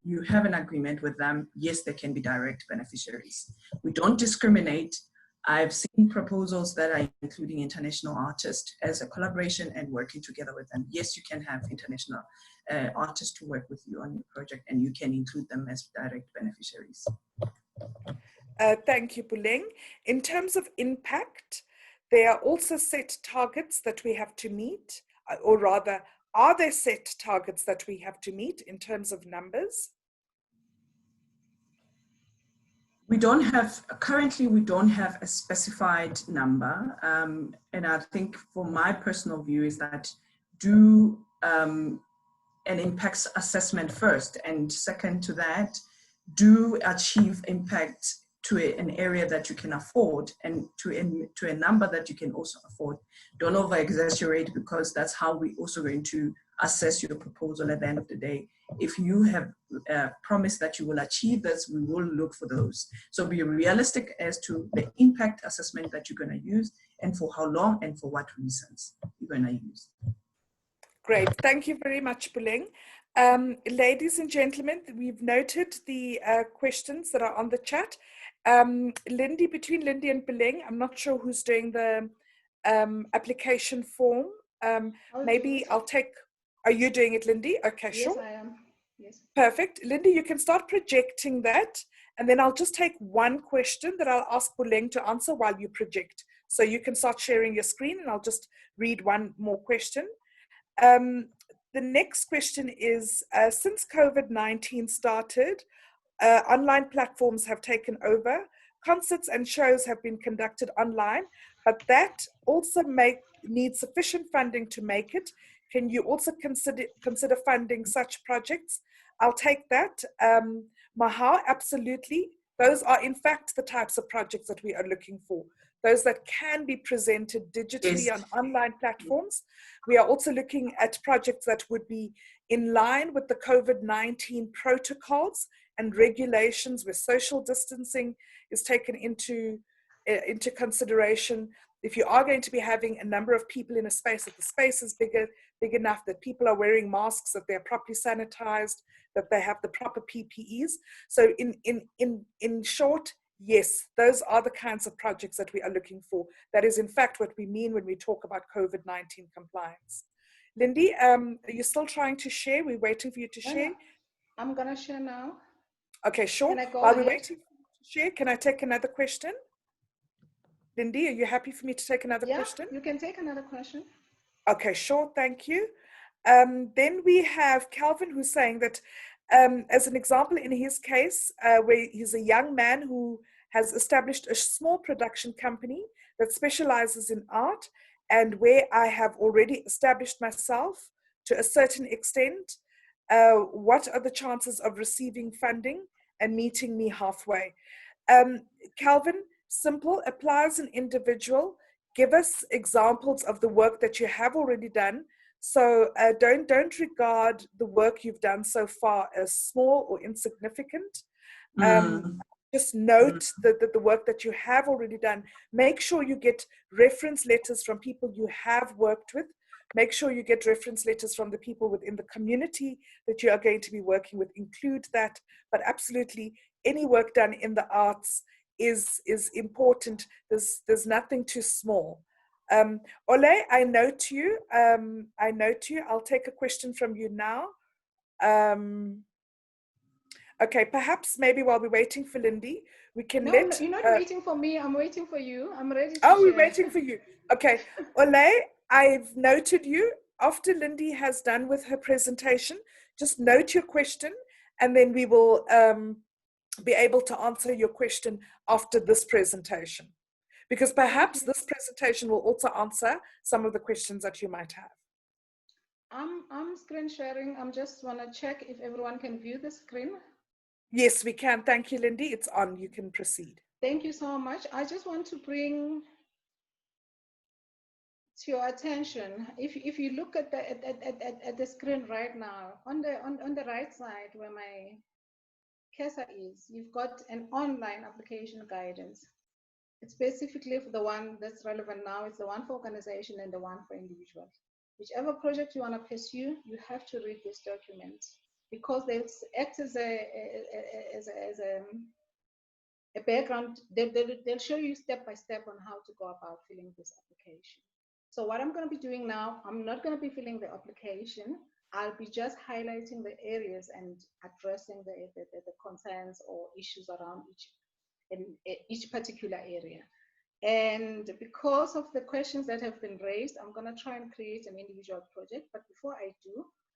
you have an agreement with them. Yes, they can be direct beneficiaries. We don't discriminate. I've seen proposals that are including international artists as a collaboration and working together with them. Yes, you can have international artists to work with you on your project, and you can include them as direct beneficiaries.
Thank you, Puleng. In terms of impact, there are also set targets that we have to meet, or rather, are there set targets that we have to meet in terms of numbers?
Currently we don't have a specified number. And I think for my personal view is that do an impact assessment first. And second to that, do achieve impact to an area that you can afford and to a number that you can also afford. Don't over exaggerate, because that's how we also going to assess your proposal at the end of the day. If you have promised that you will achieve this, we will look for those. So be realistic as to the impact assessment that you're going to use and for how long and for what reasons you're going to use.
Great, thank you very much, Puleng. Ladies and gentlemen, we've noted the questions that are on the chat. Lindy, between Lindy and Puleng, I'm not sure who's doing the application form. Maybe I'll take, are you doing it, Lindy? Okay,
yes,
sure.
Yes, I am. Yes.
Perfect. Lindy, you can start projecting that, and then I'll just take one question that I'll ask Puleng to answer while you project. So you can start sharing your screen, and I'll just read one more question. The next question is, since COVID-19 started, online platforms have taken over. Concerts and shows have been conducted online, but that also needs sufficient funding to make it. Can you also consider funding such projects? I'll take that. Maha, absolutely. Those are in fact the types of projects that we are looking for. Those that can be presented digitally
Yes.
on online platforms. We are also looking at projects that would be in line with the COVID-19 protocols and regulations, where social distancing is taken into consideration. If you are going to be having a number of people in a space, that the space is big enough, that people are wearing masks, that they're properly sanitized, that they have the proper PPEs. So in short, yes, those are the kinds of projects that we are looking for. That is in fact what we mean when we talk about COVID-19 compliance. Lindy, are you still trying to share? We're waiting for you to share.
I'm gonna share now.
Okay, sure.
Can I go
While
ahead?
we're waiting for you to share, can I take another question? Lindy, are you happy for me to take another question?
You can take another question.
Okay, sure, thank you. Then we have Calvin, who's saying that, as an example in his case, where he's a young man who has established a small production company that specializes in art, and where I have already established myself to a certain extent. What are the chances of receiving funding and meeting me halfway? Calvin, simple, apply as an individual. Give us examples of the work that you have already done. So don't regard the work you've done so far as small or insignificant. Just note the work that you have already done. Make sure you get reference letters from people you have worked with. Make sure you get reference letters from the people within the community that you are going to be working with. Include that, but absolutely any work done in the arts is important. There's nothing too small. Ole, I note you. I'll take a question from you now. Okay, perhaps maybe while we're waiting for Lindy, we can
No,
let...
you're not waiting for me. I'm waiting for you. I'm ready to
Oh,
share.
we're waiting for you. Okay, Ole, I've noted you. After Lindy has done with her presentation, just note your question, and then we will be able to answer your question after this presentation. Because perhaps this presentation will also answer some of the questions that you might have.
I'm screen sharing. I'm just want to check if everyone can view the screen.
Yes, we can. Thank you, Lindy. It's on. You can proceed.
Thank you so much. I just want to bring to your attention, if you look at the screen right now, on the right side where my cursor is, you've got an online application guidance. It's specifically for the one that's relevant now. It's the one for organization and the one for individuals. Whichever project you want to pursue, you have to read this document, because they act as a background. They'll show you step by step on how to go about filling this application. So what I'm going to be doing now, I'm not going to be filling the application. I'll be just highlighting the areas and addressing the concerns or issues around each particular area. And because of the questions that have been raised, I'm going to try and create an individual project. But before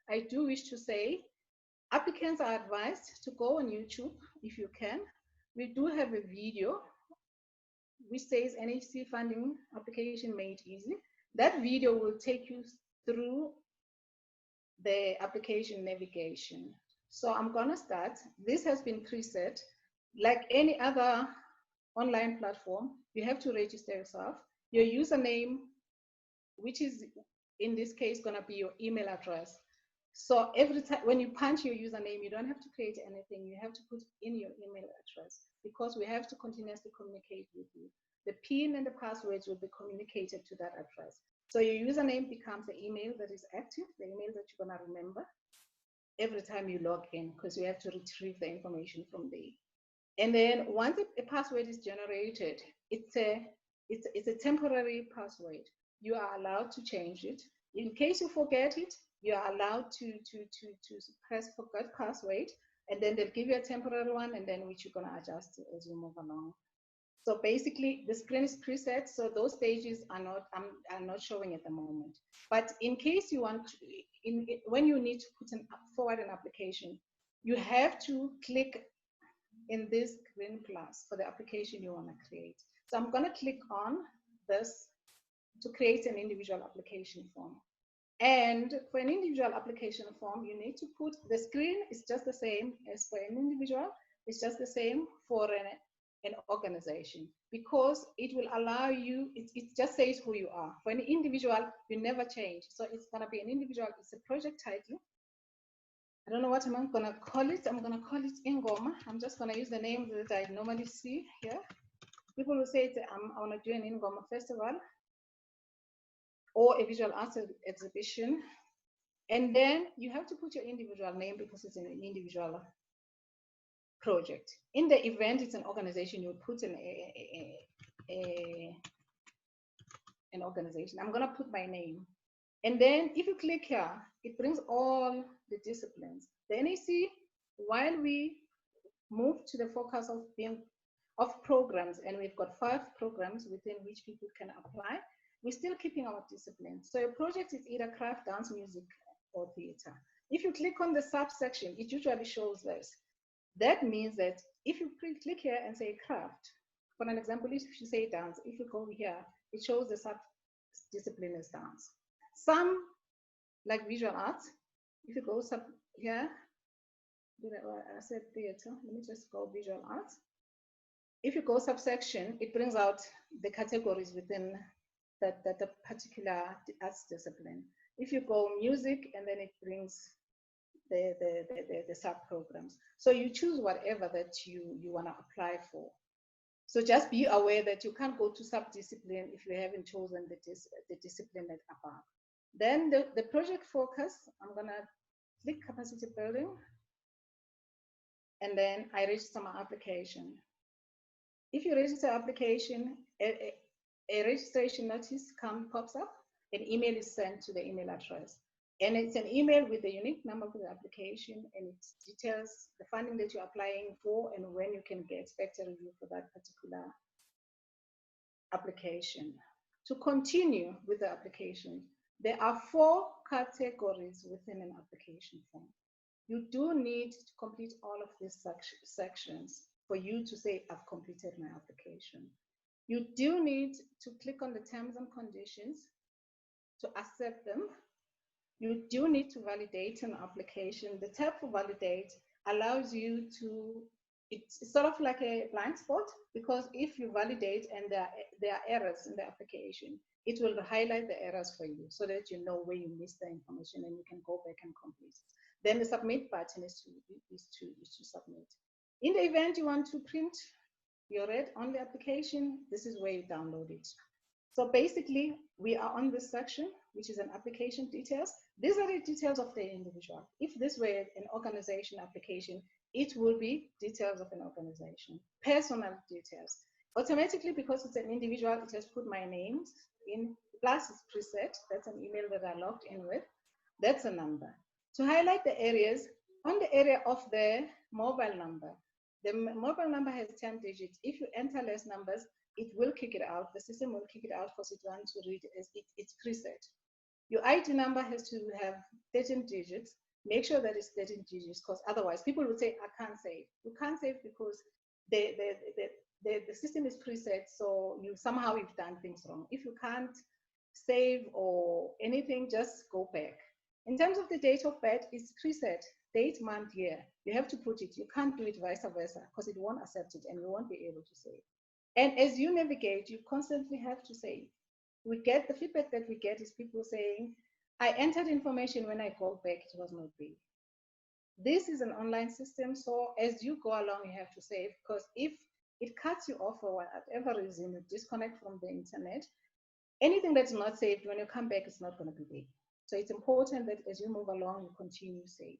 I do wish to say, applicants are advised to go on YouTube if you can. We do have a video which says NHC funding application made easy. That video will take you through the application navigation. So I'm going to start. This has been preset. Like any other online platform, you have to register yourself. Your username, which is in this case going to be your email address. So every time when you punch your username, you don't have to create anything. You have to put in your email address, because we have to continuously communicate with you. The PIN and the passwords will be communicated to that address. So your username becomes the email that is active, the email that you're going to remember every time you log in, because you have to retrieve the information from there. And then once a password is generated, it's a temporary password. You are allowed to change it. In case you forget it, you are allowed to press forget password, and then they'll give you a temporary one, and then which you're going to adjust as you move along. So basically, the screen is preset, so those stages are not showing at the moment. But in case you want to, when you need to forward an application, you have to click in this green plus for the application you want to create. So I'm going to click on this to create an individual application form. And for an individual application form, you need to put, the screen is just the same as for an individual. It's just the same for an organization, because it will allow you, it just says who you are. For an individual, you never change. So it's going to be an individual, it's a project title. I don't know what I'm going to call it. I'm going to call it Ingoma. I'm just going to use the name that I normally see here. People will say I want to do an Ingoma festival or a visual arts exhibition. And then you have to put your individual name, because it's an individual project. In the event it's an organization, you put an organization. I'm going to put my name. And then if you click here, it brings all the disciplines. The NAC, while we move to the focus of programs, and we've got 5 programs within which people can apply, we're still keeping our disciplines. So your project is either craft, dance, music, or theater. If you click on the subsection, it usually shows this. That means that if you click here and say craft, For an example, if you say dance, if you go here, it shows the sub-discipline is dance. Some, like visual arts, if you go here, I said theater, let me just go visual arts. If you go subsection, it brings out the categories within that particular arts discipline. If you go music, and then it brings the sub-programs. So you choose whatever that you want to apply for. So just be aware that you can't go to sub-discipline if you haven't chosen the discipline that above. Then the project focus, I'm gonna click capacity building, and then I register my application. If you register application, a registration notice pops up, an email is sent to the email address. And it's an email with the unique number for the application, and it details the funding that you're applying for and when you can expect a review for that particular application. To continue with the application, there are 4 categories within an application form. You do need to complete all of these sections for you to say, I've completed my application. You do need to click on the terms and conditions to accept them. You do need to validate an application. The tab for validate allows you to, it's sort of like a blind spot, because if you validate and there are errors in the application, it will highlight the errors for you so that you know where you missed the information and you can go back and complete. Then the submit button is to submit. In the event you want to print your read-only application, this is where you download it. So basically, we are on this section, which is an application details. These are the details of the individual. If this were an organization application, it will be details of an organization, personal details. Automatically, because it's an individual, it has put my names in, plus it's preset. That's an email that I logged in with. That's a number. To highlight the areas, on the area of the mobile number, the mobile number has 10 digits. If you enter less numbers, it will kick it out. The system will kick it out because it wants to read as it's preset. Your ID number has to have 13 digits. Make sure that it's 13 digits, because otherwise people will say, I can't save. You can't save because the system is preset, so somehow you've done things wrong. If you can't save or anything, just go back. In terms of the date of birth, it's preset, date, month, year. You have to put it. You can't do it vice versa, because it won't accept it and you won't be able to save. And as you navigate, you constantly have to save. We get the feedback that we get is people saying, I entered information, when I go back, it was not there. This is an online system, so as you go along, you have to save, because if it cuts you off for whatever reason, you disconnect from the internet, anything that's not saved, when you come back, it's not going to be there. So it's important that as you move along, you continue to save.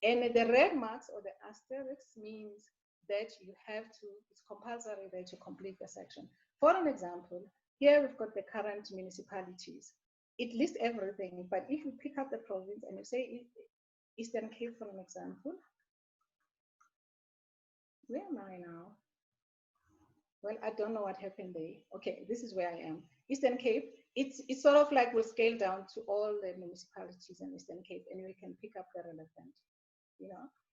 And the red marks or the asterisks means that you have to, it's compulsory that you complete the section. For an example, here we've got the current municipalities. It lists everything, but if you pick up the province and you say Eastern Cape, for an example, where am I now? Well, I don't know what happened there. Okay, this is where I am. Eastern Cape, it's sort of like we'll scale down to all the municipalities in Eastern Cape, and we can pick up the relevant.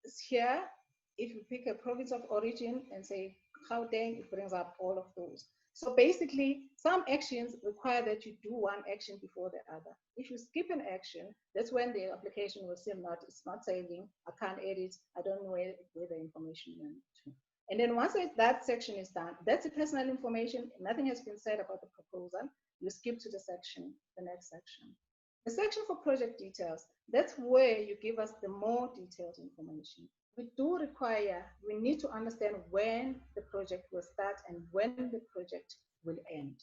It's here. If you pick a province of origin and say Gauteng, it brings up all of those. So basically, some actions require that you do one action before the other. If you skip an action, that's when the application will still it's not saving. I can't edit. I don't know where the information went to. And then once that section is done, that's the personal information. Nothing has been said about the proposal. You skip to the next section. The section for project details, that's where you give us the more detailed information. We need to understand when the project will start and when the project will end.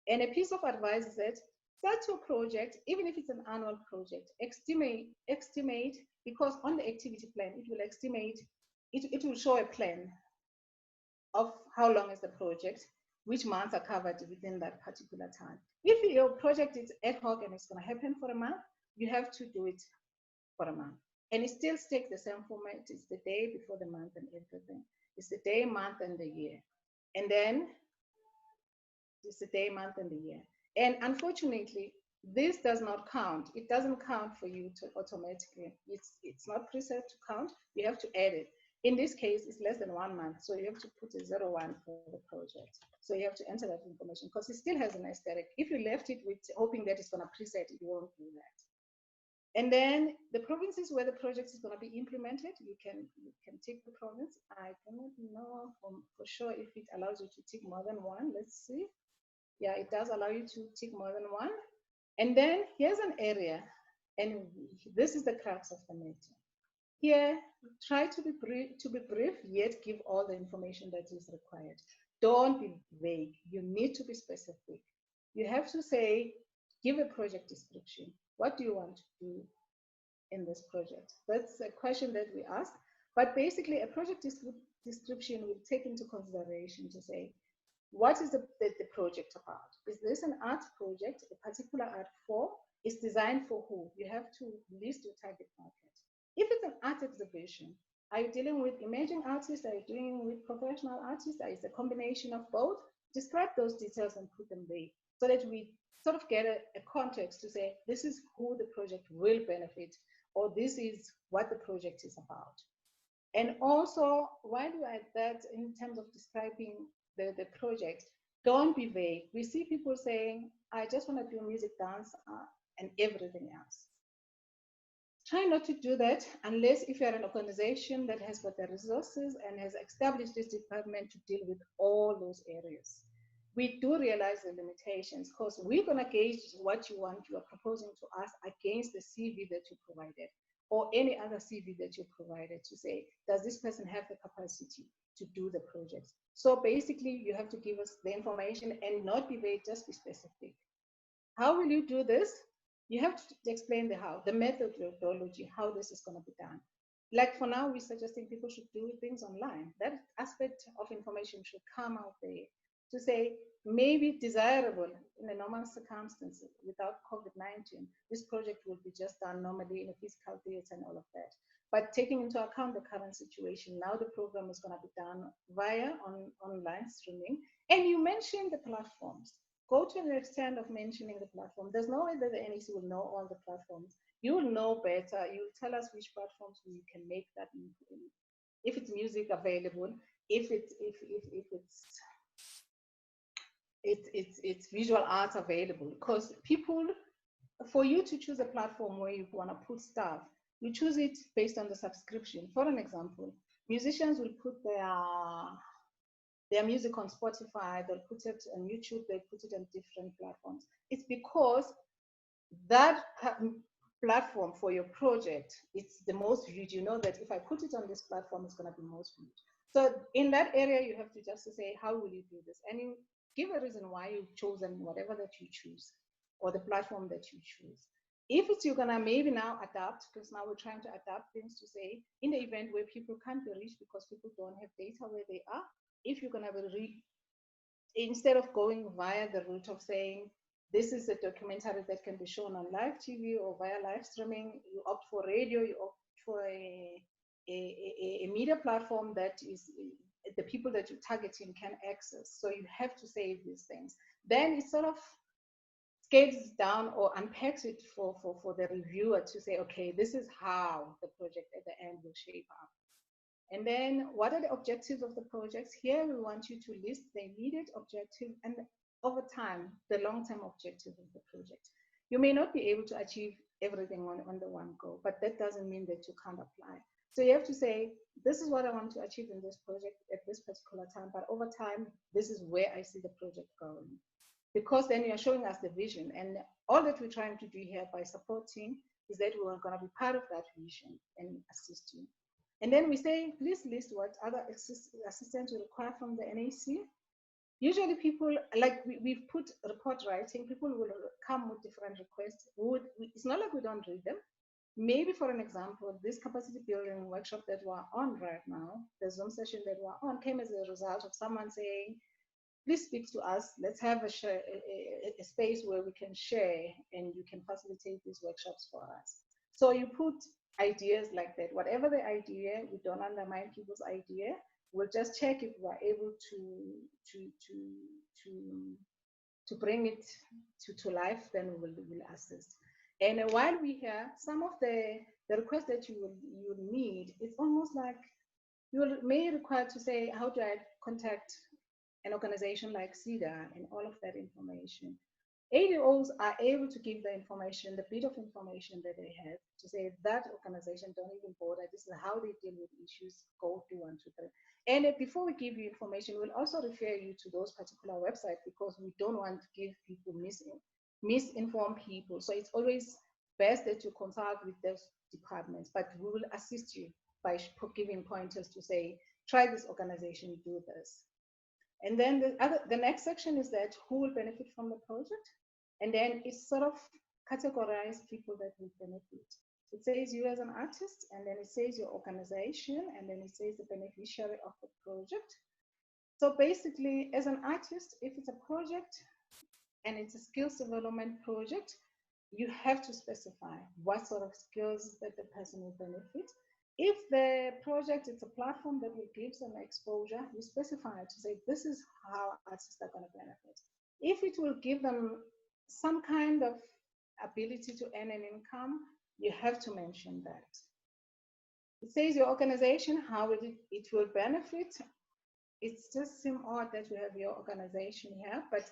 And a piece of advice is that start your project, even if it's an annual project, estimate, because on the activity plan, it will estimate, it will show a plan of how long is the project, which months are covered within that particular time. If your project is ad hoc and it's going to happen for a month, you have to do it for a month. And it still takes the same format. It's the day before the month and everything. It's the day, month, and the year. And then it's the day, month, and the year. And unfortunately, this does not count. It doesn't count for you to automatically. It's not preset to count. You have to add it. In this case, it's less than 1 month, so you have to put a 01 for the project. So you have to enter that information because it still has an asterisk. If you left it with hoping that it's going to preset, it won't do that. And then the provinces where the project is going to be implemented, you can tick the province. I don't know for sure if it allows you to tick more than one. Let's see. Yeah, it does allow you to tick more than one. And then here's an area, and this is the crux of the matter. Here, try to be brief, yet give all the information that is required. Don't be vague. You need to be specific. You have to say, give a project description. What do you want to do in this project? That's a question that we ask. But basically, a project description will take into consideration to say, what is the project about? Is this an art project, a particular art form? Is designed for who? You have to list your target market. If it's an art exhibition, are you dealing with emerging artists? Are you dealing with professional artists? Is it a combination of both? Describe those details and put them there so that we sort of get a context to say, this is who the project will benefit, or this is what the project is about. And also, while you're at that, in terms of describing the project, don't be vague. We see people saying, I just want to do music, dance, and everything else. Try not to do that unless if you're an organization that has got the resources and has established this department to deal with all those areas. We do realize the limitations because we're going to gauge what you are proposing to us against the CV that you provided or any other CV that you provided to say, does this person have the capacity to do the project? So basically, you have to give us the information and not be vague, just be specific. How will you do this? You have to explain the how, the methodology, how this is going to be done. Like for now, we're suggesting people should do things online. That aspect of information should come out there to say, maybe desirable in a normal circumstances without COVID-19, this project will be just done normally in a physical theater and all of that. But taking into account the current situation, now the program is going to be done via online streaming. And you mentioned the platforms. Go to an extent of mentioning the platform. There's no way that the NAC will know all the platforms. You will know better. You'll tell us which platforms we can make that. If it's music available, if it's visual art available. Because people, for you to choose a platform where you want to put stuff, you choose it based on the subscription. For an example, musicians will put their music on Spotify, they'll put it on YouTube, they'll put it on different platforms. It's because that platform for your project, it's the most viewed. You know that if I put it on this platform, it's going to be most viewed. So in that area, you have to just say, how will you do this? And you give a reason why you've chosen whatever that you choose or the platform that you choose. If it's you're gonna maybe now adapt, because now we're trying to adapt things to say, in the event where people can't be reached because people don't have data where they are, if you're gonna instead of going via the route of saying, this is a documentary that can be shown on live TV or via live streaming, you opt for radio, you opt for a media platform that is the people that you're targeting can access. So you have to say these things. Then it sort of scales down or unpacks it for the reviewer to say, okay, this is how the project at the end will shape up. And then what are the objectives of the projects? Here we want you to list the immediate objective and over time, the long-term objective of the project. You may not be able to achieve everything on the one go, but that doesn't mean that you can't apply. So you have to say, this is what I want to achieve in this project at this particular time, but over time, this is where I see the project going. Because then you're showing us the vision. And all that we're trying to do here by supporting is that we're going to be part of that vision and assist you. And then we say, please list what other assistance you require from the NAC. Usually people, like we've put report writing, people will come with different requests. It's not like we don't read them. Maybe for an example, this capacity building workshop that we're on right now, the Zoom session that we're on came as a result of someone saying, please speak to us. Let's have a space where we can share and you can facilitate these workshops for us. So you put ideas like that. Whatever the idea, we don't undermine people's idea. We'll just check if we're able to bring it to life, then we'll assist. And while we're here, some of the requests that you will need, it's almost like may require to say, how do I contact an organization like CEDA and all of that information. ADOs are able to give the information, the bit of information that they have to say that organization don't even bother. This is how they deal with issues. Go do 1, 2, 3. And before we give you information, we'll also refer you to those particular websites because we don't want to give people misinformed people. So it's always best that you consult with those departments, but we will assist you by giving pointers to say, try this organization, do this. And then the next section is that who will benefit from the project? And then it's sort of categorize people that will benefit. It says you as an artist, and then it says your organization, and then it says the beneficiary of the project. So basically, as an artist, if it's a project and it's a skills development project, you have to specify what sort of skills that the person will benefit. If the project is a platform that will give some exposure, you specify to say, this is how artists are going to benefit. If it will give them some kind of ability to earn an income, you have to mention that. It says your organization, how it will benefit. It's just seem odd that you have your organization here, but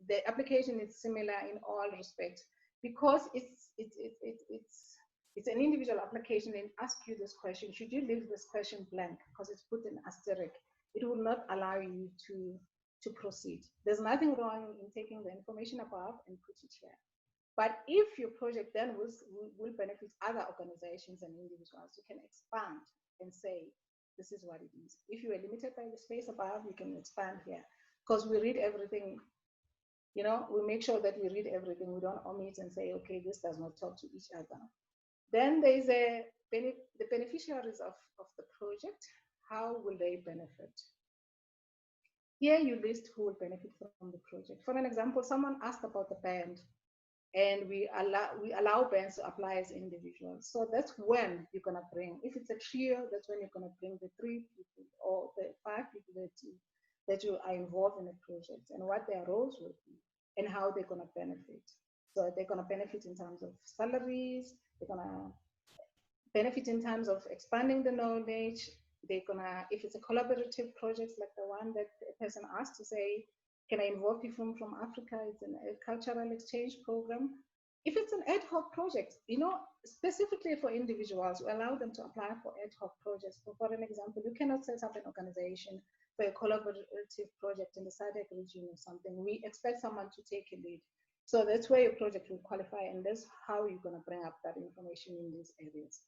the application is similar in all respects because it's an individual application and ask you this question. Should you leave this question blank because it's put in asterisk? It will not allow you to proceed. There's nothing wrong in taking the information above and put it here. But if your project then will benefit other organizations and individuals, you can expand and say, this is what it is. If you are limited by the space above, you can expand here because we read everything. You know, we make sure that we read everything. We don't omit and say, okay, this does not talk to each other. Then there is the beneficiaries of the project. How will they benefit? Here you list who will benefit from the project. For an example, someone asked about the band, and we allow bands to apply as individuals. So that's when you're gonna bring, if it's a trio, that's when you're gonna bring the 3 people or the 5 people that you are involved in the project and what their roles will be and how they're gonna benefit. So they're gonna benefit in terms of salaries, they're gonna benefit in terms of expanding the knowledge. They're gonna, if it's a collaborative project like the one that a person asked to say, can I involve people from Africa? It's a cultural exchange program. If it's an ad hoc project, you know, specifically for individuals, we allow them to apply for ad hoc projects. For an example, you cannot set up an organization for a collaborative project in the SADC region or something. We expect someone to take a lead. So that's where your project will qualify, and that's how you're going to bring up that information in these areas.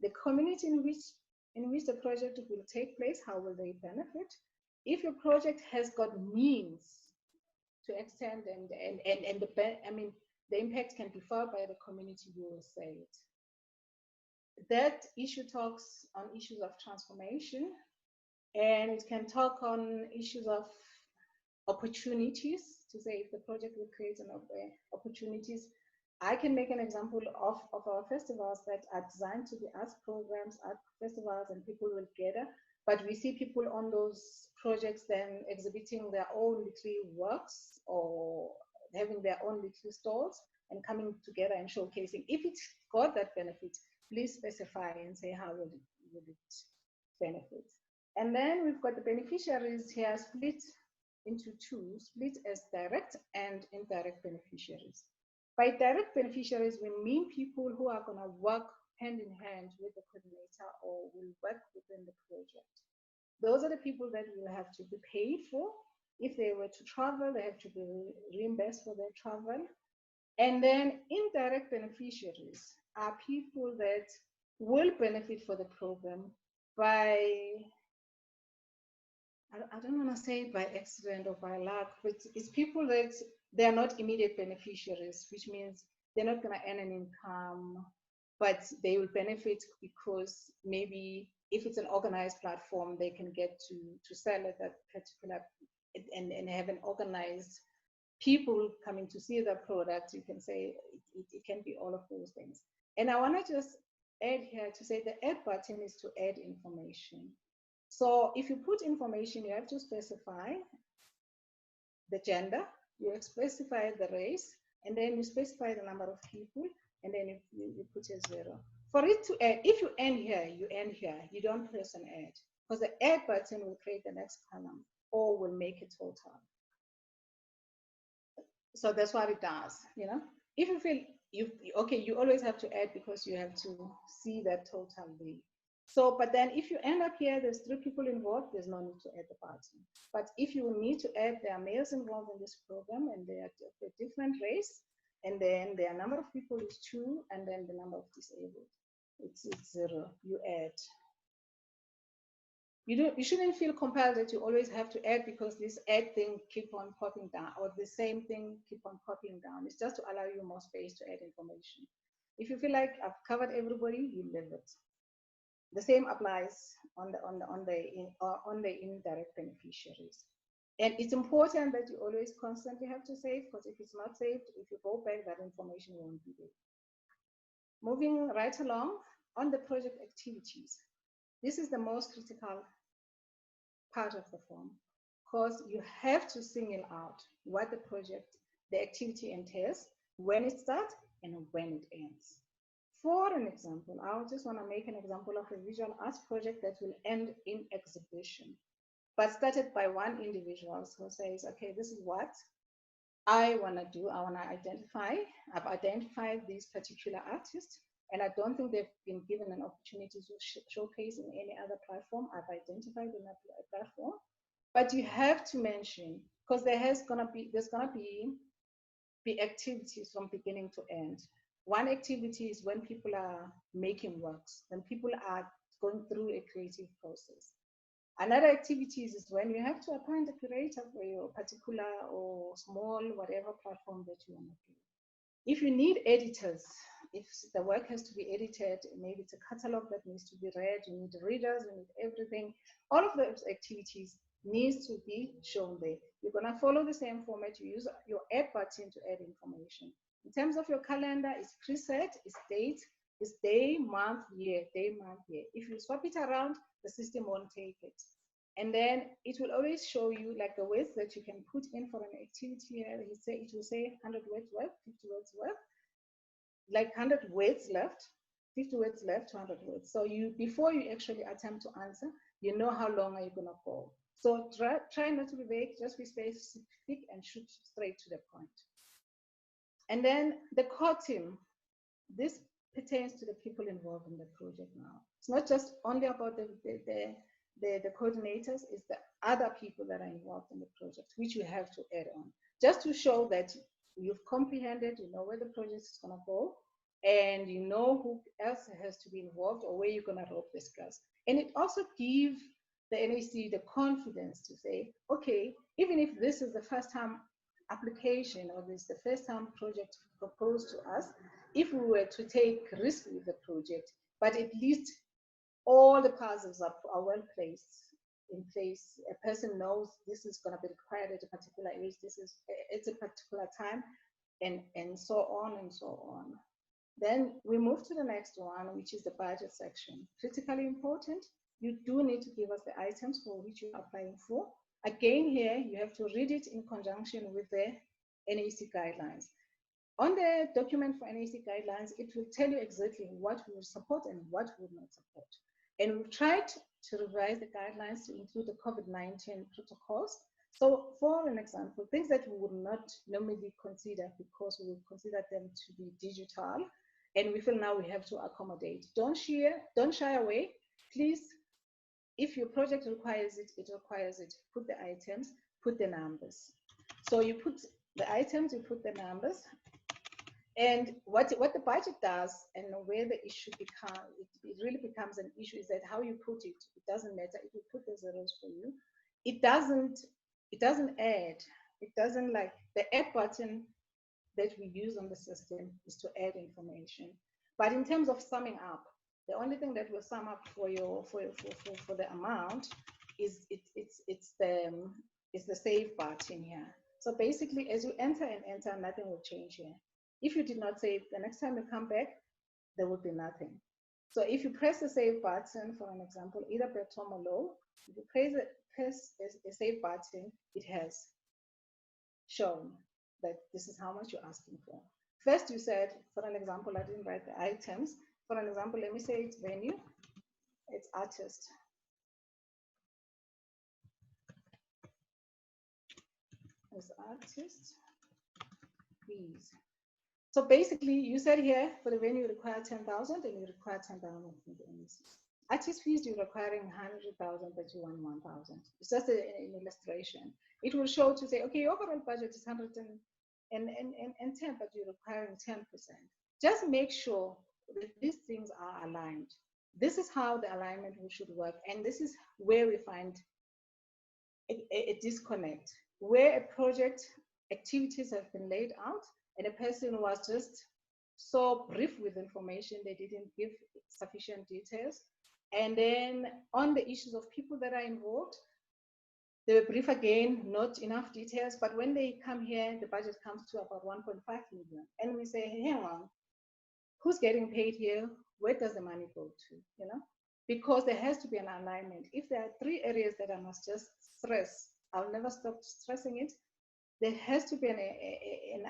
The community in which the project will take place, how will they benefit? If your project has got means to extend the impact can be felt by the community, you will say it. That issue talks on issues of transformation, and it can talk on issues of opportunities, to say if the project will create an opportunities. I can make an example of our festivals that are designed to be arts programs, art festivals, and people will gather. But we see people on those projects then exhibiting their own little works or having their own little stalls and coming together and showcasing. If it's got that benefit, please specify and say how will it benefit. And then we've got the beneficiaries here split into 2, split as direct and indirect beneficiaries. By direct beneficiaries, we mean people who are going to work hand in hand with the coordinator or will work within the project. Those are the people that will have to be paid for. If they were to travel, they have to be reimbursed for their travel. And then indirect beneficiaries are people that will benefit for the program by, I don't want to say by accident or by luck, but it's people that they're not immediate beneficiaries, which means they're not going to earn an income, but they will benefit because maybe if it's an organized platform, they can get to sell at that particular and have an organized people coming to see the product. You can say it can be all of those things. And I want to just add here to say the add button is to add information. So if you put information, you have to specify the gender, you specify the race, and then you specify the number of people, and then you put a 0. For it to add, if you end here, you end here. You don't press an add. because the add button will create the next column or will make it total. So that's what it does, you know. If you feel you always have to add because you have to see that total there. So, but then if you end up here, there's 3 people involved, there's no need to add the button. But if you need to add, there are males involved in this program and they are of a different race, and then the number of people is 2, and then the number of disabled, it's 0, you add. You shouldn't feel compelled that you always have to add because this add thing keep on popping down, or the same thing keep on popping down. It's just to allow you more space to add information. If you feel like I've covered everybody, you leave it. The same applies on the indirect beneficiaries. And it's important that you always constantly have to save, because if it's not saved, if you go back, that information won't be there. Moving right along on the project activities. This is the most critical part of the form, because you have to single out what the project, the activity entails, when it starts and when it ends. For an example, I just want to make an example of a visual arts project that will end in exhibition, but started by one individual who says, okay, this is what I want to do. I want to identify. I've identified this particular artist, and I don't think they've been given an opportunity to showcase in any other platform. I've identified in a platform, but you have to mention, because there's gonna be activities from beginning to end. One activity is when people are making works, when people are going through a creative process. Another activity is when you have to appoint a curator for your particular or small, whatever platform that you want to do. If you need editors, if the work has to be edited, maybe it's a catalog that needs to be read, you need readers, you need everything. All of those activities needs to be shown there. You're gonna follow the same format. You use your add button to add information. In terms of your calendar, it's preset, it's date, it's day, month, year, day, month, year. If you swap it around, the system won't take it. And then it will always show you like the words that you can put in for an activity here. It will say 100 words left, 50 words left, like 100 words left, 50 words left, 200 words. So before you actually attempt to answer, you know how long are you gonna go. So try not to be vague, just be specific and shoot straight to the point. And then the core team, this pertains to the people involved in the project now. It's not just only about the coordinators, it's the other people that are involved in the project, which you have to add on, just to show that you've comprehended, you know where the project is gonna go, and you know who else has to be involved or where you're gonna rope the skills. And it also gives the NAC the confidence to say, okay, even if this is the first time application or this is the first time project proposed to us, if we were to take risk with the project, but at least all the puzzles are well placed in place. A person knows this is going to be required at a particular age, it's a particular time, and so on and so on. Then we move to the next one, which is the budget section. Critically important, you do need to give us the items for which you're applying for. Again, here, you have to read it in conjunction with the NAC guidelines. On the document for NAC guidelines, it will tell you exactly what we will support and what we will not support. And we've tried to revise the guidelines to include the COVID-19 protocols. So for an example, things that we would not normally consider because we would consider them to be digital, and we feel now we have to accommodate. Don't shy away. Please, if your project requires it, it requires it. Put the items, put the numbers. So you put the items, you put the numbers. And what the budget does, and where the issue it really becomes an issue, is that how you put it. It doesn't matter. It will put the zeros for you. It doesn't add. It doesn't, like the add button that we use on the system is to add information. But in terms of summing up, the only thing that will sum up for the amount is it's the save button here. So basically, as you enter and enter, nothing will change here. If you did not save, the next time you come back, there will be nothing. So if you press the save button, for an example, either bottom or low, if you press a save button, it has shown that this is how much you're asking for. First, you said, for an example, I didn't write the items. For an example, let me say it's venue, it's artist. as artist fees. So basically, you said here for the venue you require 10,000 and you require 10,000 from the NAC. Artist fees, you're requiring 100,000, but you want 1,000. It's just an illustration. It will show to say, okay, overall budget is 110, but you're requiring 10%. Just make sure that these things are aligned. This is how the alignment should work, and this is where we find a disconnect, where a project activities have been laid out and a person was just so brief with information, they didn't give sufficient details. And then on the issues of people that are involved, they were brief again, not enough details, but when they come here, the budget comes to about 1.5 million. And we say, hey, hang on, who's getting paid here? Where does the money go to, you know? Because there has to be an alignment. If there are 3 areas that I must just stress, I'll never stop stressing it. There has to be an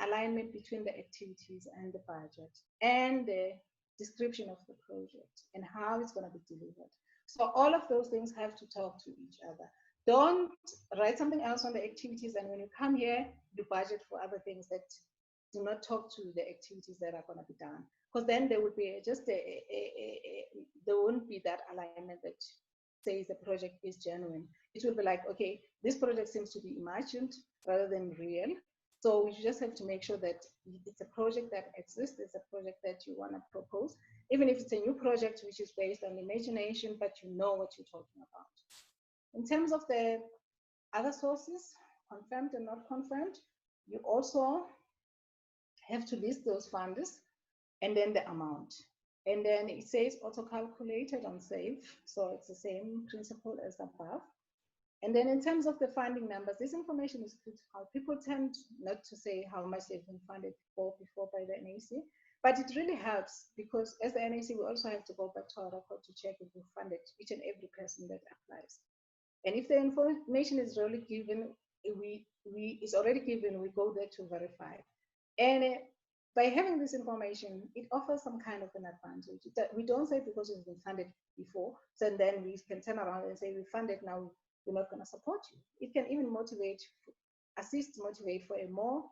alignment between the activities and the budget and the description of the project and how it's going to be delivered. So all of those things have to talk to each other. Don't write something else on the activities, and when you come here, you budget for other things that do not talk to the activities that are going to be done. Because then there would be just there won't be that alignment that says the project is genuine. It will be like, okay, this project seems to be imagined rather than real. So you just have to make sure that it's a project that exists, it's a project that you want to propose, even if it's a new project which is based on imagination, but you know what you're talking about. In terms of the other sources, confirmed and not confirmed, you also have to list those funders and then the amount. And then it says auto-calculated on SAVE, so it's the same principle as above. And then in terms of the funding numbers, this information is critical. People tend not to say how much they've been funded before by the NAC, but it really helps because as the NAC, we also have to go back to our record to check if we funded each and every person that applies. And if the information is really given, it's already given, we go there to verify. And by having this information, it offers some kind of an advantage. We don't say because it's been funded before, so then we can turn around and say we funded now, we're not going to support you. It can even motivate for a more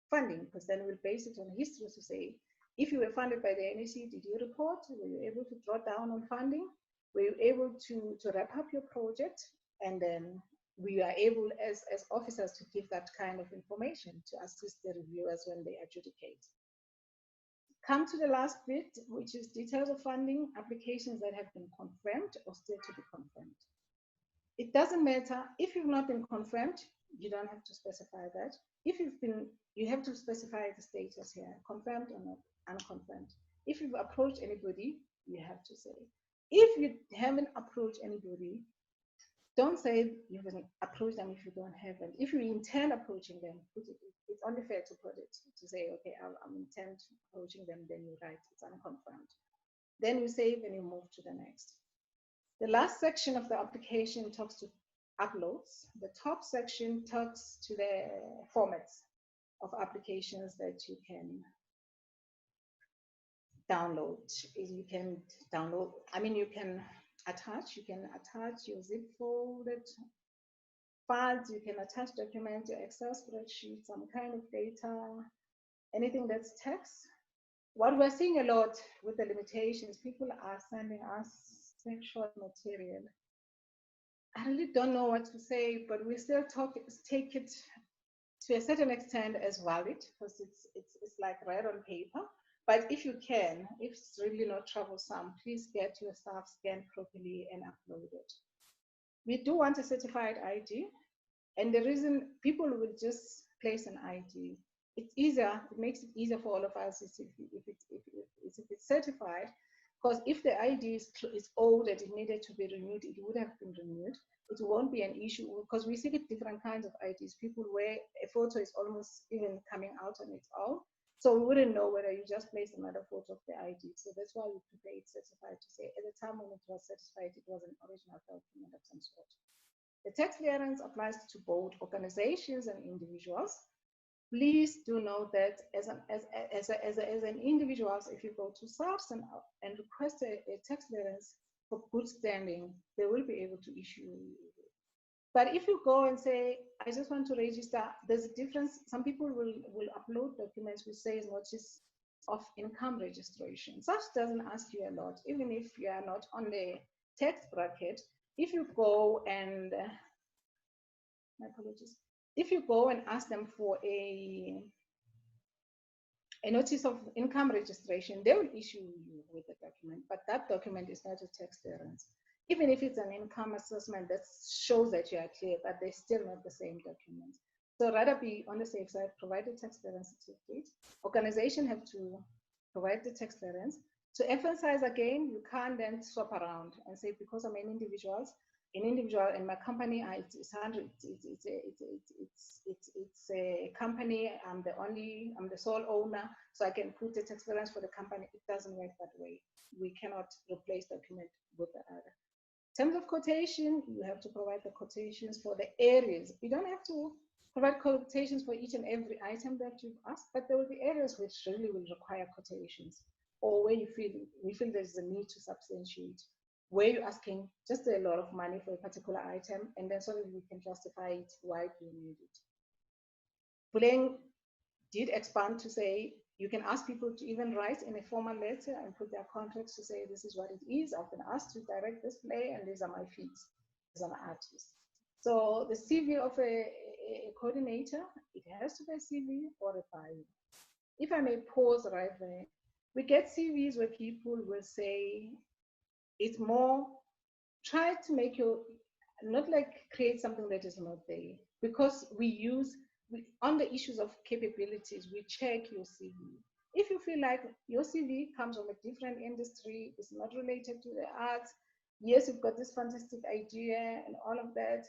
funding, because then we'll base it on history to say, if you were funded by the NAC, did you report? Were you able to draw down on funding? Were you able to wrap up your project? And then we are able as officers to give that kind of information to assist the reviewers when they adjudicate. Come to the last bit, which is details of funding, applications that have been confirmed or still to be confirmed. It doesn't matter if you've not been confirmed, you don't have to specify that. If you've been, you have to specify the status here, confirmed or not, unconfirmed. If you've approached anybody, you have to say. If you haven't approached anybody, don't say you haven't approached them if you don't have it. If you intend approaching them, it's only fair to put it, to say, okay, I'm intent approaching them, then you write it's unconfirmed. Then you save and you move to the next. The last section of the application talks to uploads. The top section talks to the formats of applications that you can download. You can download, you can attach your zip folded files, you can attach documents, your Excel spreadsheet, some kind of data, anything that's text. What we're seeing a lot with the limitations, people are sending us sexual material. I really don't know what to say, but we still take it to a certain extent as valid because it's like red on paper. But if you can, if it's really not troublesome, please get your stuff scanned properly and upload it. We do want a certified ID, and the reason people will just place an ID, it's easier, it makes it easier for all of us if it's certified, because if the ID is old and it needed to be renewed, it would have been renewed. It won't be an issue because we see different kinds of IDs. People where a photo is almost even coming out on its own. So we wouldn't know whether you just placed another photo of the ID. So that's why we prefer it certified to say at the time when it was certified, it was an original document of some sort. The tax clearance applies to both organizations and individuals. Please do know that as an individual, if you go to SARS and request a tax clearance for good standing, they will be able to issue But if you go and say, I just want to register, there's a difference. Some people will upload documents which says notice of income registration. Such doesn't ask you a lot, even if you are not on the tax bracket. If you go and, my apologies, if you go and ask them for a notice of income registration, they will issue you with a document, but that document is not a tax clearance. Even if it's an income assessment that shows that you are clear, but they're still not the same document. So rather be on the safe side, provide the tax clearance certificate. Organizations have to provide the tax clearance. To emphasize again, you can't then swap around and say, because I'm an individual in my company, it's a company, I'm the sole owner, so I can put the tax clearance for the company. It doesn't work that way. We cannot replace document with the other. In terms of quotation, you have to provide the quotations for the areas. You don't have to provide quotations for each and every item that you've asked, but there will be areas which really will require quotations, or where we feel there's a need to substantiate, where you're asking just a lot of money for a particular item, and then so that we can justify it, why do you need it. Buleng did expand to say, you can ask people to even write in a formal letter and put their contracts to say, this is what it is. I've been asked to direct this play, and these are my fees as an artist. So the CV of a coordinator, it has to be a CV or a bio. If I may pause right there, we get CVs where people will say, it's more, try to make not like create something that is not there, because on the issues of capabilities, we check your CV. If you feel like your CV comes from a different industry, it's not related to the arts, yes, you've got this fantastic idea and all of that.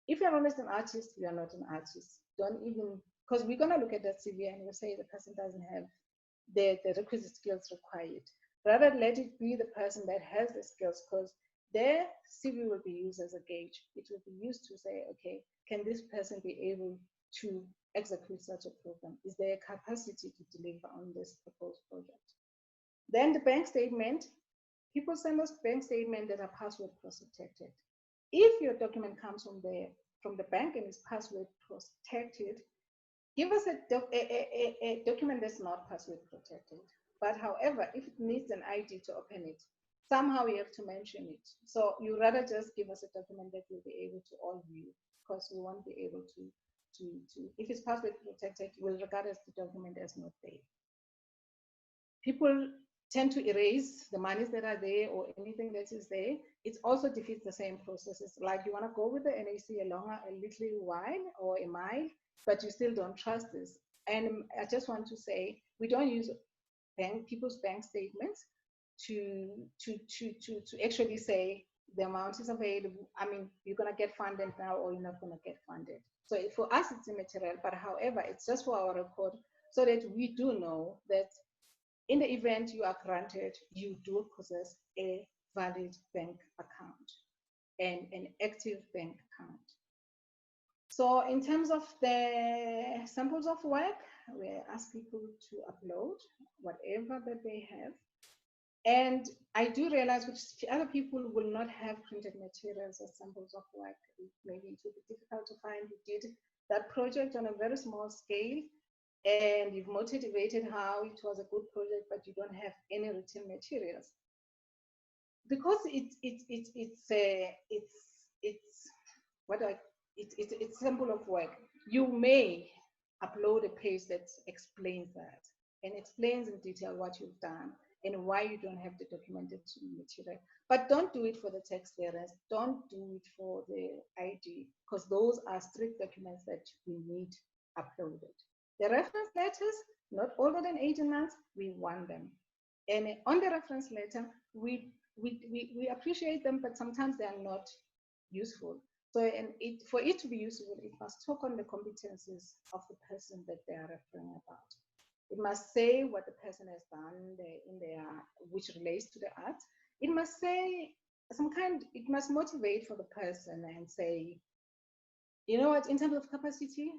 If you're not an artist, you are not an artist. Don't even, because we're gonna look at that CV and we'll say the person doesn't have the requisite skills required. Rather, let it be the person that has the skills, because their CV will be used as a gauge. It will be used to say, okay, can this person be able to execute such a program? Is there a capacity to deliver on this proposed project? Then the bank statement, people send us bank statements that are password protected. If your document comes from the bank and is password protected, give us a document that's not password protected. But however, if it needs an ID to open it, somehow you have to mention it. So you rather just give us a document that we'll be able to all view, because we won't be able to if it's password protected, we'll regard as the document as not there. People tend to erase the monies that are there or anything that is there. It also defeats the same processes. Like you want to go with the NAC a little while or a mile, but you still don't trust this. And I just want to say, we don't use people's bank statements to actually say the amount is available. I mean, you're gonna get funded now or you're not gonna get funded. So for us, it's immaterial, but however, it's just for our record so that we do know that in the event you are granted, you do possess a valid bank account and an active bank account. So in terms of the samples of work, we ask people to upload whatever that they have. And I do realize which other people will not have printed materials as samples of work. Maybe it will be difficult to find who did that project on a very small scale, and you've motivated how it was a good project, but you don't have any written materials. Because it's a sample of work. You may upload a page that explains that and explains in detail what you've done and why you don't have the documented material. But don't do it for the tax clearance. Don't do it for the ID, because those are strict documents that we need uploaded. The reference letters, not older than 18 months, we want them. And on the reference letter, we appreciate them, but sometimes they are not useful. So, for it to be useful, it must talk on the competencies of the person that they are referring about. It must say what the person has done which relates to the art. It must say it must motivate for the person and say, you know what, in terms of capacity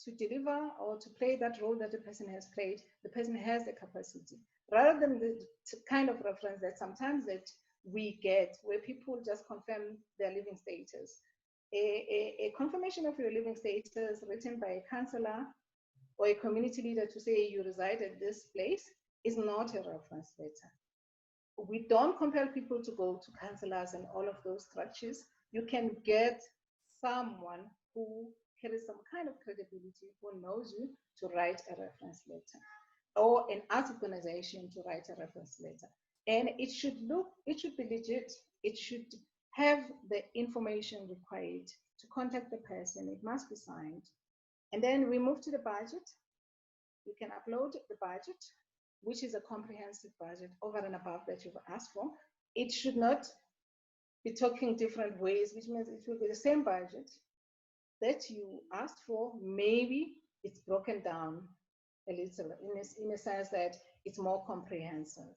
to deliver or to play that role that the person has played, the person has the capacity. Rather than the kind of reference that sometimes that we get where people just confirm their living status. A confirmation of your living status written by a counselor or a community leader to say you reside at this place is not a reference letter. We don't compel people to go to counselors and all of those structures. You can get someone who carries some kind of credibility, who knows you, to write a reference letter, or an arts organization to write a reference letter. And it should be legit. It should have the information required to contact the person. It must be signed. And then we move to the budget. You can upload the budget, which is a comprehensive budget over and above that you've asked for. It should not be talking different ways, which means it will be the same budget that you asked for. Maybe it's broken down a little in a sense that it's more comprehensive.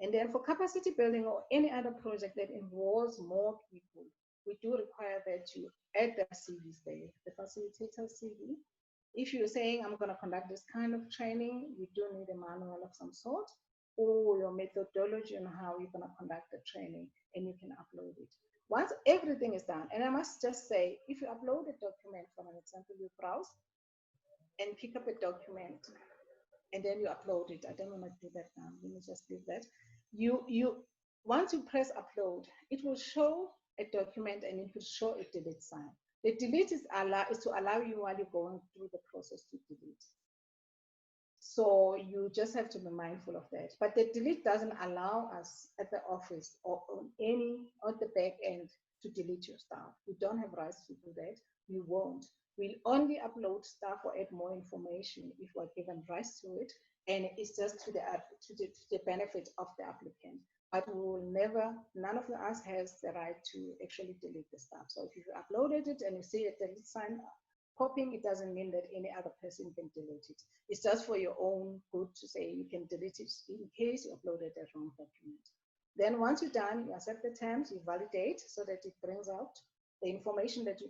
And then for capacity building or any other project that involves more people, we do require that you add the CVs there, the facilitator CV. If you're saying, I'm going to conduct this kind of training, you do need a manual of some sort, or your methodology on how you're going to conduct the training, and you can upload it. Once everything is done, and I must just say, if you upload a document, for an example, you browse and pick up a document, and then you upload it. I don't want to do that now. Let me just leave that. Once you press upload, it will show a document and it will show a delete sign. The delete is to allow you while you're going through the process to delete. So you just have to be mindful of that. But the delete doesn't allow us at the office or on the back end to delete your stuff. You don't have rights to do that. You won't. We'll only upload stuff or add more information if we're given rights to it, and it's just to the benefit of the applicant. But we will never, none of us has the right to actually delete the stuff. So if you uploaded it and you see a delete sign popping, it doesn't mean that any other person can delete it. It's just for your own good to say you can delete it in case you uploaded the wrong document. Then once you're done, you accept the terms, you validate so that it brings out the information that you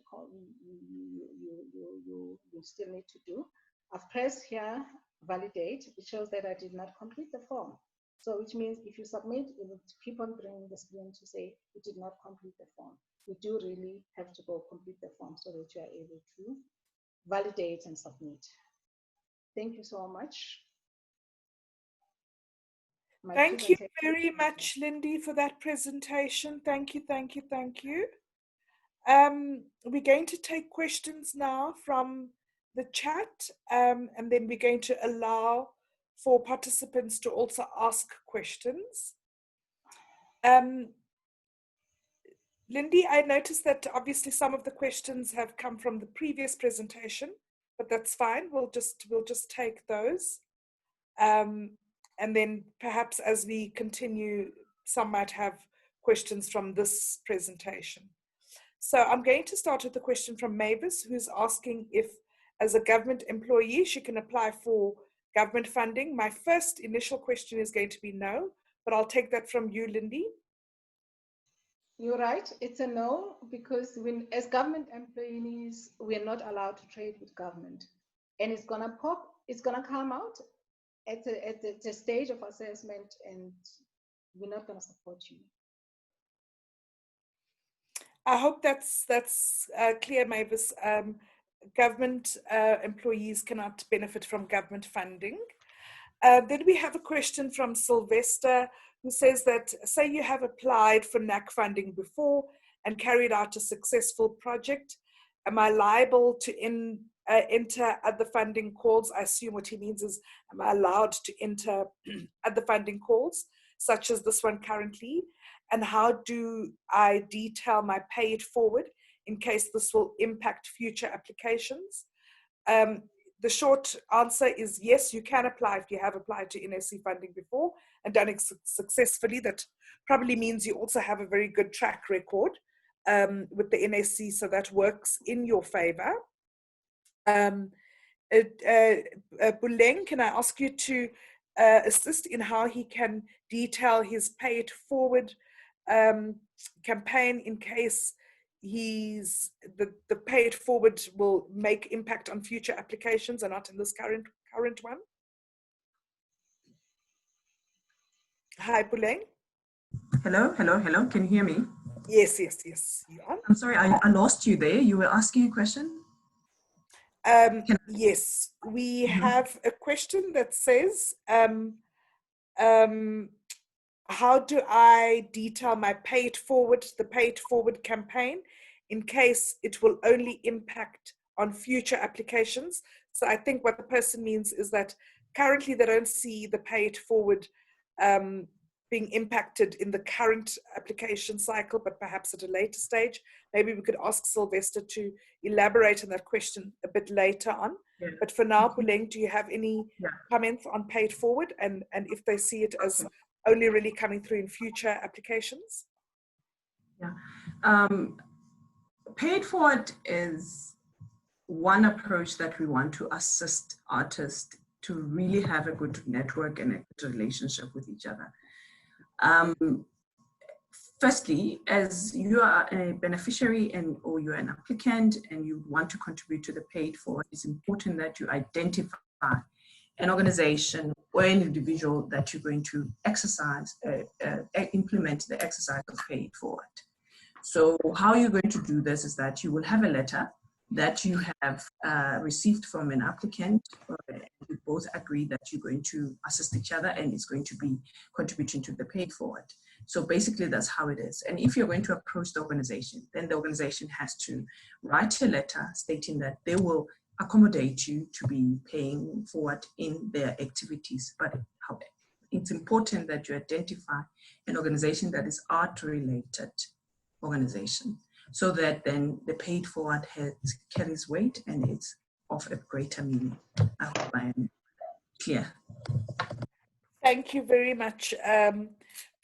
still need to do. I've pressed here, validate. It shows that I did not complete the form. So which means if you submit, it will keep on bringing the screen to say you did not complete the form. You do really have to go complete the form so that you are able to validate and submit. Thank you so much.
Thank you very much, Lindy, for that presentation. Thank you, thank you, thank you. We're going to take questions now from the chat, and then we're going to allow for participants to also ask questions. Lindy, I noticed that obviously some of the questions have come from the previous presentation, but that's fine. We'll just take those. And then perhaps as we continue, some might have questions from this presentation. So I'm going to start with the question from Mavis, who's asking if, as a government employee, she can apply for government funding. My first initial question is going to be no, but I'll take that from you, Lindy.
You're right, it's a no, because as government employees, we're not allowed to trade with government. And it's gonna come out at the stage of assessment, and we're not gonna support you.
I hope that's clear, Mavis. Government employees cannot benefit from government funding. Then we have a question from Sylvester, who says that, say you have applied for NAC funding before and carried out a successful project, am I liable to enter other funding calls? I assume what he means is, am I allowed to enter other funding calls, such as this one currently? And how do I detail my pay it forward in case this will impact future applications? The short answer is yes, you can apply if you have applied to NAC funding before and done it successfully. That probably means you also have a very good track record with the NAC, so that works in your favor. Buleng, can I ask you to assist in how he can detail his pay it forward campaign in case the pay it forward will make impact on future applications and not in this current one? Hi, Buleng.
Hello. Can you hear me?
Yes. You on?
I'm sorry, I lost you there. You were asking a question?
Yes, we
Mhm.
have a question that says, how do I detail my the paid forward campaign in case it will only impact on future applications? So I think what the person means is that currently they don't see the paid forward being impacted in the current application cycle, but perhaps at a later stage. Maybe we could ask Sylvester to elaborate on that question a bit later on.
Yeah.
But for now, Puleng, do you have any
Yeah.
comments on paid forward and if they see it as only really coming through in future applications?
Yeah. Paid forward is one approach that we want to assist artists to really have a good network and a good relationship with each other. Firstly, as you are a beneficiary or you're an applicant and you want to contribute to the paid forward, it's important that you identify an organization or an individual that you're going to implement the exercise of paid forward. So how you're going to do this is that you will have a letter that you have received from an applicant. You both agree that you're going to assist each other and it's going to be contributing to the paid forward. So basically that's how it is. And if you're going to approach the organization, then the organization has to write a letter stating that they will accommodate you to be paying forward in their activities. But it's important that you identify an organization that is art-related organization, so that then the paid forward carries weight and it's of a greater meaning. I hope I am clear.
Thank you very much,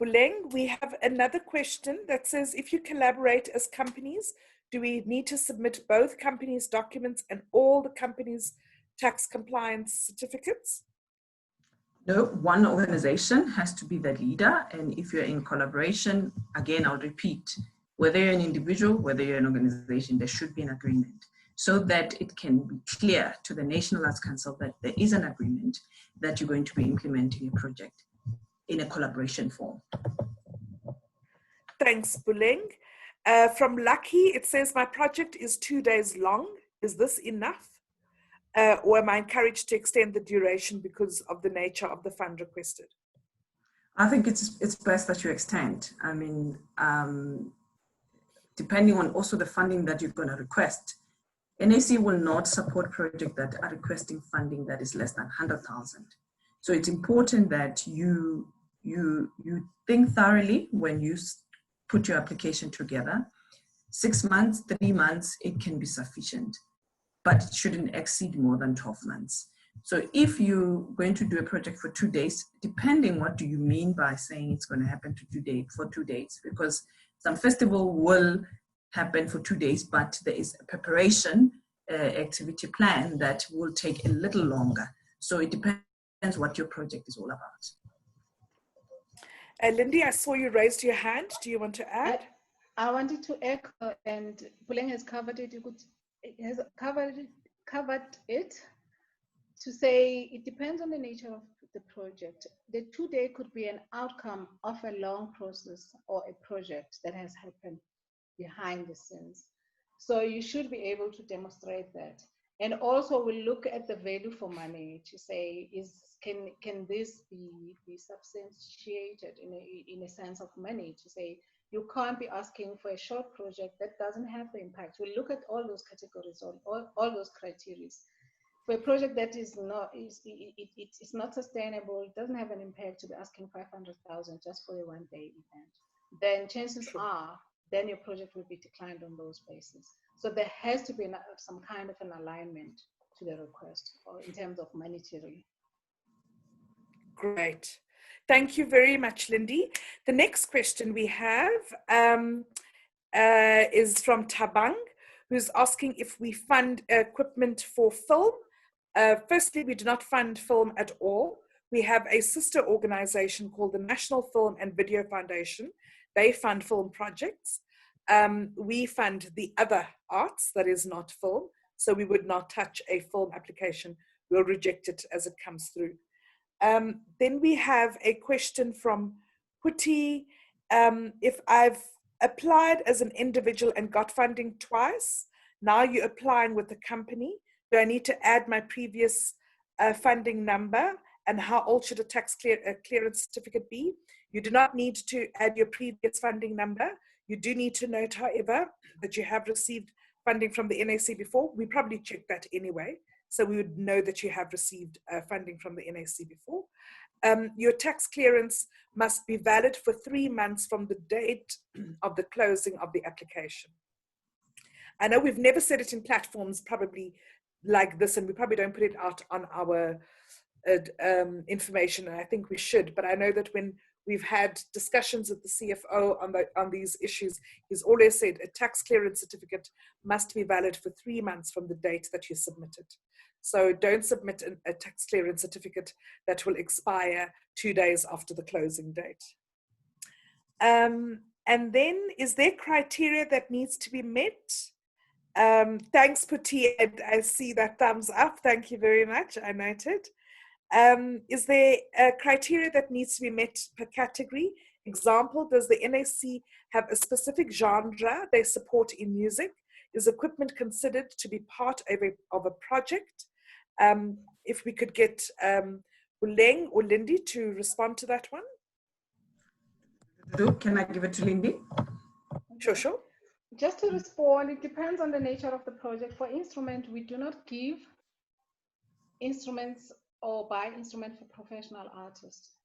Puleng. We have another question that says, if you collaborate as companies, do we need to submit both companies' documents and all the companies' tax compliance certificates?
No, one organization has to be the leader. And if you're in collaboration, again, I'll repeat, whether you're an individual, whether you're an organization, there should be an agreement so that it can be clear to the National Arts Council that there is an agreement that you're going to be implementing a project in a collaboration form.
Thanks, Puleng. From Lucky, it says, my project is 2 days long. Is this enough? Or am I encouraged to extend the duration because of the nature of the fund requested?
I think it's best that you extend. I mean, depending on also the funding that you're going to request, NAC will not support projects that are requesting funding that is less than 100,000. So it's important that you think thoroughly when you put your application together. 6 months, 3 months, it can be sufficient, but it shouldn't exceed more than 12 months. So if you're going to do a project for 2 days, depending what do you mean by saying it's going to happen for 2 days, because some festival will happen for 2 days, but there is a preparation activity plan that will take a little longer. So it depends what your project is all about.
Lindy, I saw you raised your hand. Do you want to add? I wanted to echo, and Puleng has covered it. It has covered it to say it depends on the nature of the project. The 2 day could be an outcome of a long process or a project that has happened behind the scenes. So you should be able to demonstrate that. And also we'll look at the value for money to say, can this be substantiated in a sense of money, to say you can't be asking for a short project that doesn't have the impact. We'll look at all those categories, all those criteria. For a project that is not, it's not sustainable, it doesn't have an impact, to be asking 500,000 just for a 1 day event, then chances are, then your project will be declined on those bases. So there has to be some kind of an alignment to the request, or in terms of monetary.
Great. Thank you very much, Lindy. The next question we have is from Tabang, who's asking if we fund equipment for film. Firstly, we do not fund film at all. We have a sister organization called the National Film and Video Foundation. They fund film projects. We fund the other arts that is not film. So we would not touch a film application. We'll reject it as it comes through. Then we have a question from Putti. If I've applied as an individual and got funding twice. Now you're applying with the company. Do I need to add my previous funding number? And how old should a tax clearance certificate be? You do not need to add your previous funding number. You do need to note, however, that you have received funding from the NAC before. We probably check that anyway. So we would know that you have received funding from the NAC before. Your tax clearance must be valid for 3 months from the date of the closing of the application. I know we've never said it in platforms probably like this, and we probably don't put it out on our information, and I think we should, but I know that when we've had discussions with the CFO on these issues, he's always said a tax clearance certificate must be valid for 3 months from the date that you submitted. So don't submit a tax clearance certificate that will expire 2 days after the closing date. And then, is there criteria that needs to be met? Thanks, Puti. I see that thumbs up. Thank you very much. I noted. Is there a criteria that needs to be met per category? Example, does the NAC have a specific genre they support in music? Is equipment considered to be part of a project? If we could get Uleng or Lindy to respond to that one.
Can I give it to Lindy?
Sure, sure.
Just to respond, it depends on the nature of the project. For instrument, we do not give instruments or buy instrument for professional artists,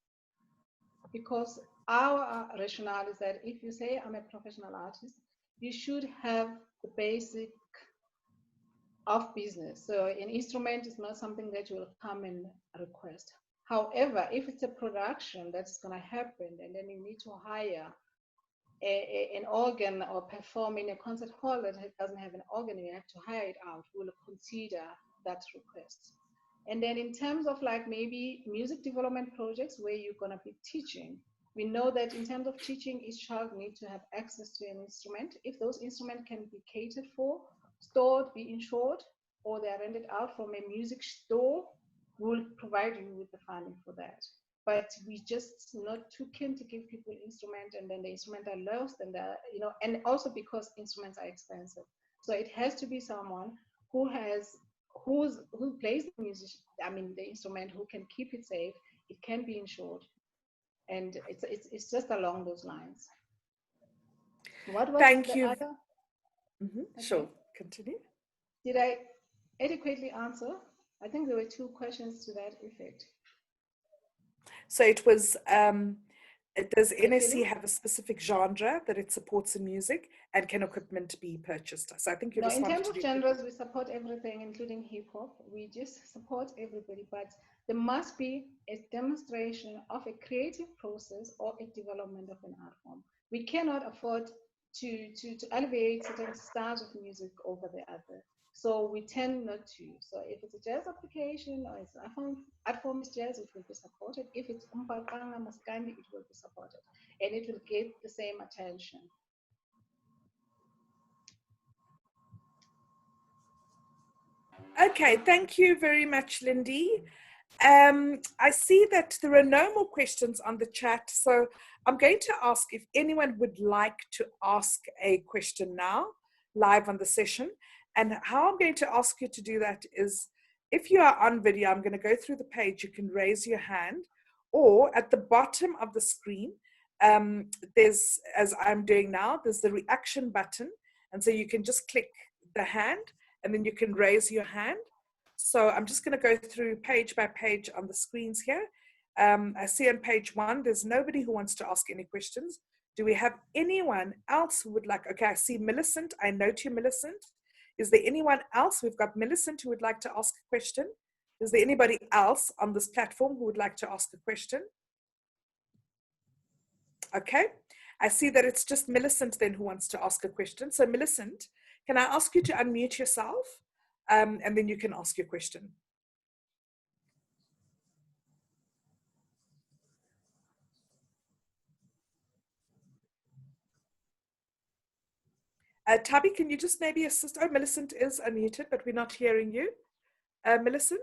because our rationale is that if you say I'm a professional artist, you should have the basic of business. So an instrument is not something that you will come and request. However, if it's a production that's going to happen and then you need to hire an organ or perform in a concert hall that doesn't have an organ, you have to hire it out, we'll consider that request. And then in terms of like maybe music development projects where you're going to be teaching, we know that in terms of teaching, each child needs to have access to an instrument. If those instruments can be catered for, stored, be insured, or they are rented out from a music store, we'll provide you with the funding for that. But we just not too keen to give people instrument and then the instrument are lost, and and also because instruments are expensive. So it has to be someone who plays the music, the instrument, who can keep it safe. It can be insured, and it's just along those lines. What was
Thank
the
you.
other?
Okay. Sure, continue.
Did I adequately answer? I think there were 2 questions to that effect.
So it was, does NAC have a specific genre that it supports in music, and can equipment be purchased? So I think you responded.
In terms of genres, we support everything, including hip hop. We just support everybody, but there must be a demonstration of a creative process or a development of an art form. We cannot afford to elevate certain styles of music over the other. So we tend not to. So if it's a jazz application or it's art form is jazz, it will be supported. If it's umbaqanga maskandi, it will be supported, and it will get the same attention.
Okay, thank you very much, Lindy. I see that there are no more questions on the chat, so I'm going to ask if anyone would like to ask a question now, live on the session. And how I'm going to ask you to do that is, if you are on video, I'm going to go through the page, you can raise your hand, or at the bottom of the screen, there's, as I'm doing now, there's the reaction button. And so you can just click the hand, and then you can raise your hand. So I'm just going to go through page by page on the screens here. I see on page 1, there's nobody who wants to ask any questions. Do we have anyone else who would like? Okay, I see Millicent. I note you, Millicent. Is there anyone else? We've got Millicent who would like to ask a question. Is there anybody else on this platform who would like to ask a question? Okay, I see that it's just Millicent then who wants to ask a question. So Millicent, can I ask you to unmute yourself, and then you can ask your question. Tabby, can you just maybe assist? Oh, Millicent is unmuted, but we're not hearing you. Millicent?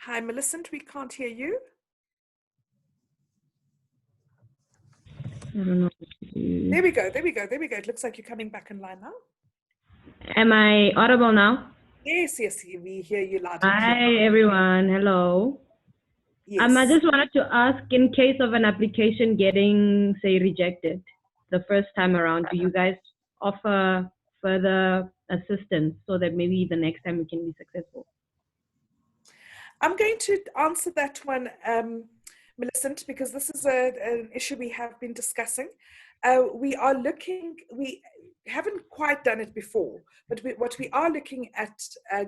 Hi, Millicent, we can't hear you.
I don't know.
There we go. It looks like you're coming back in line now.
Am I audible now?
Yes, we hear you loud and clear.
Hi, everyone. Hello.
Yes.
I just wanted to ask, in case of an application getting, say, rejected the first time around, do you guys offer further assistance so that maybe the next time we can be successful?
I'm going to answer that one, Millicent, because this is an issue we have been discussing. We haven't quite done it before, but what we are looking at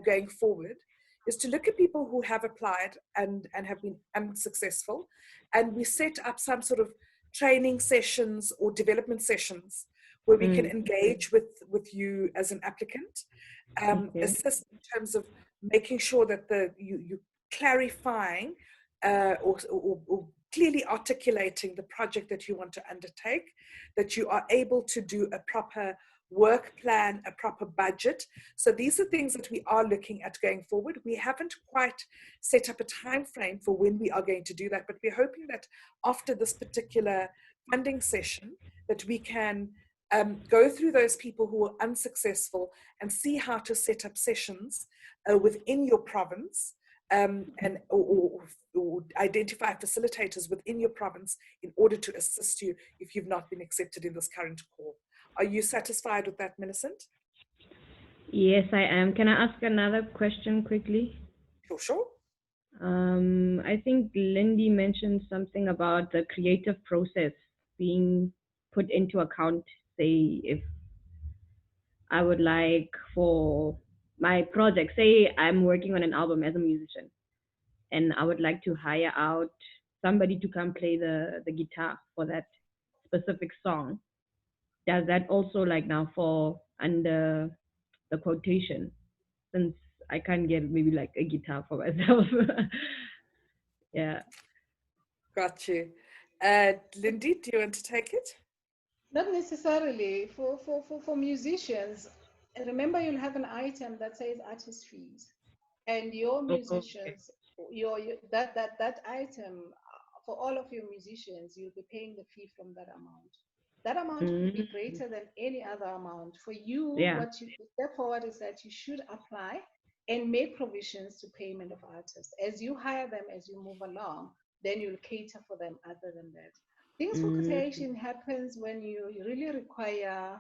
going forward is to look at people who have applied and have been unsuccessful, and we set up some sort of training sessions or development sessions where we can engage with you as an applicant, assist in terms of making sure that you clarifying or clearly articulating the project that you want to undertake, that you are able to do a proper work plan, a proper budget. So these are things that we are looking at going forward. We haven't quite set up a time frame for when we are going to do that, but we're hoping that after this particular funding session that we can go through those people who are unsuccessful and see how to set up sessions within your province, or identify facilitators within your province in order to assist you if you've not been accepted in this current call. Are you satisfied with that, Millicent?
Yes, I am. Can I ask another question quickly?
Sure.
I think Lindy mentioned something about the creative process being put into account. Say, if I would like for my project, say I'm working on an album as a musician, and I would like to hire out somebody to come play the guitar for that specific song. Does that also like now fall under the quotation, since I can't get maybe like a guitar for myself? Yeah.
Got you. Lindy, do you want to take it?
Not necessarily. For musicians, remember you'll have an item that says artist fees, and your musicians, that item, for all of your musicians, you'll be paying the fee from that amount. That amount will be greater than any other amount. For you, what you step forward is that you should apply and make provisions to payment of artists. As you hire them, as you move along, then you'll cater for them other than that. Things for quotation happens when you really require,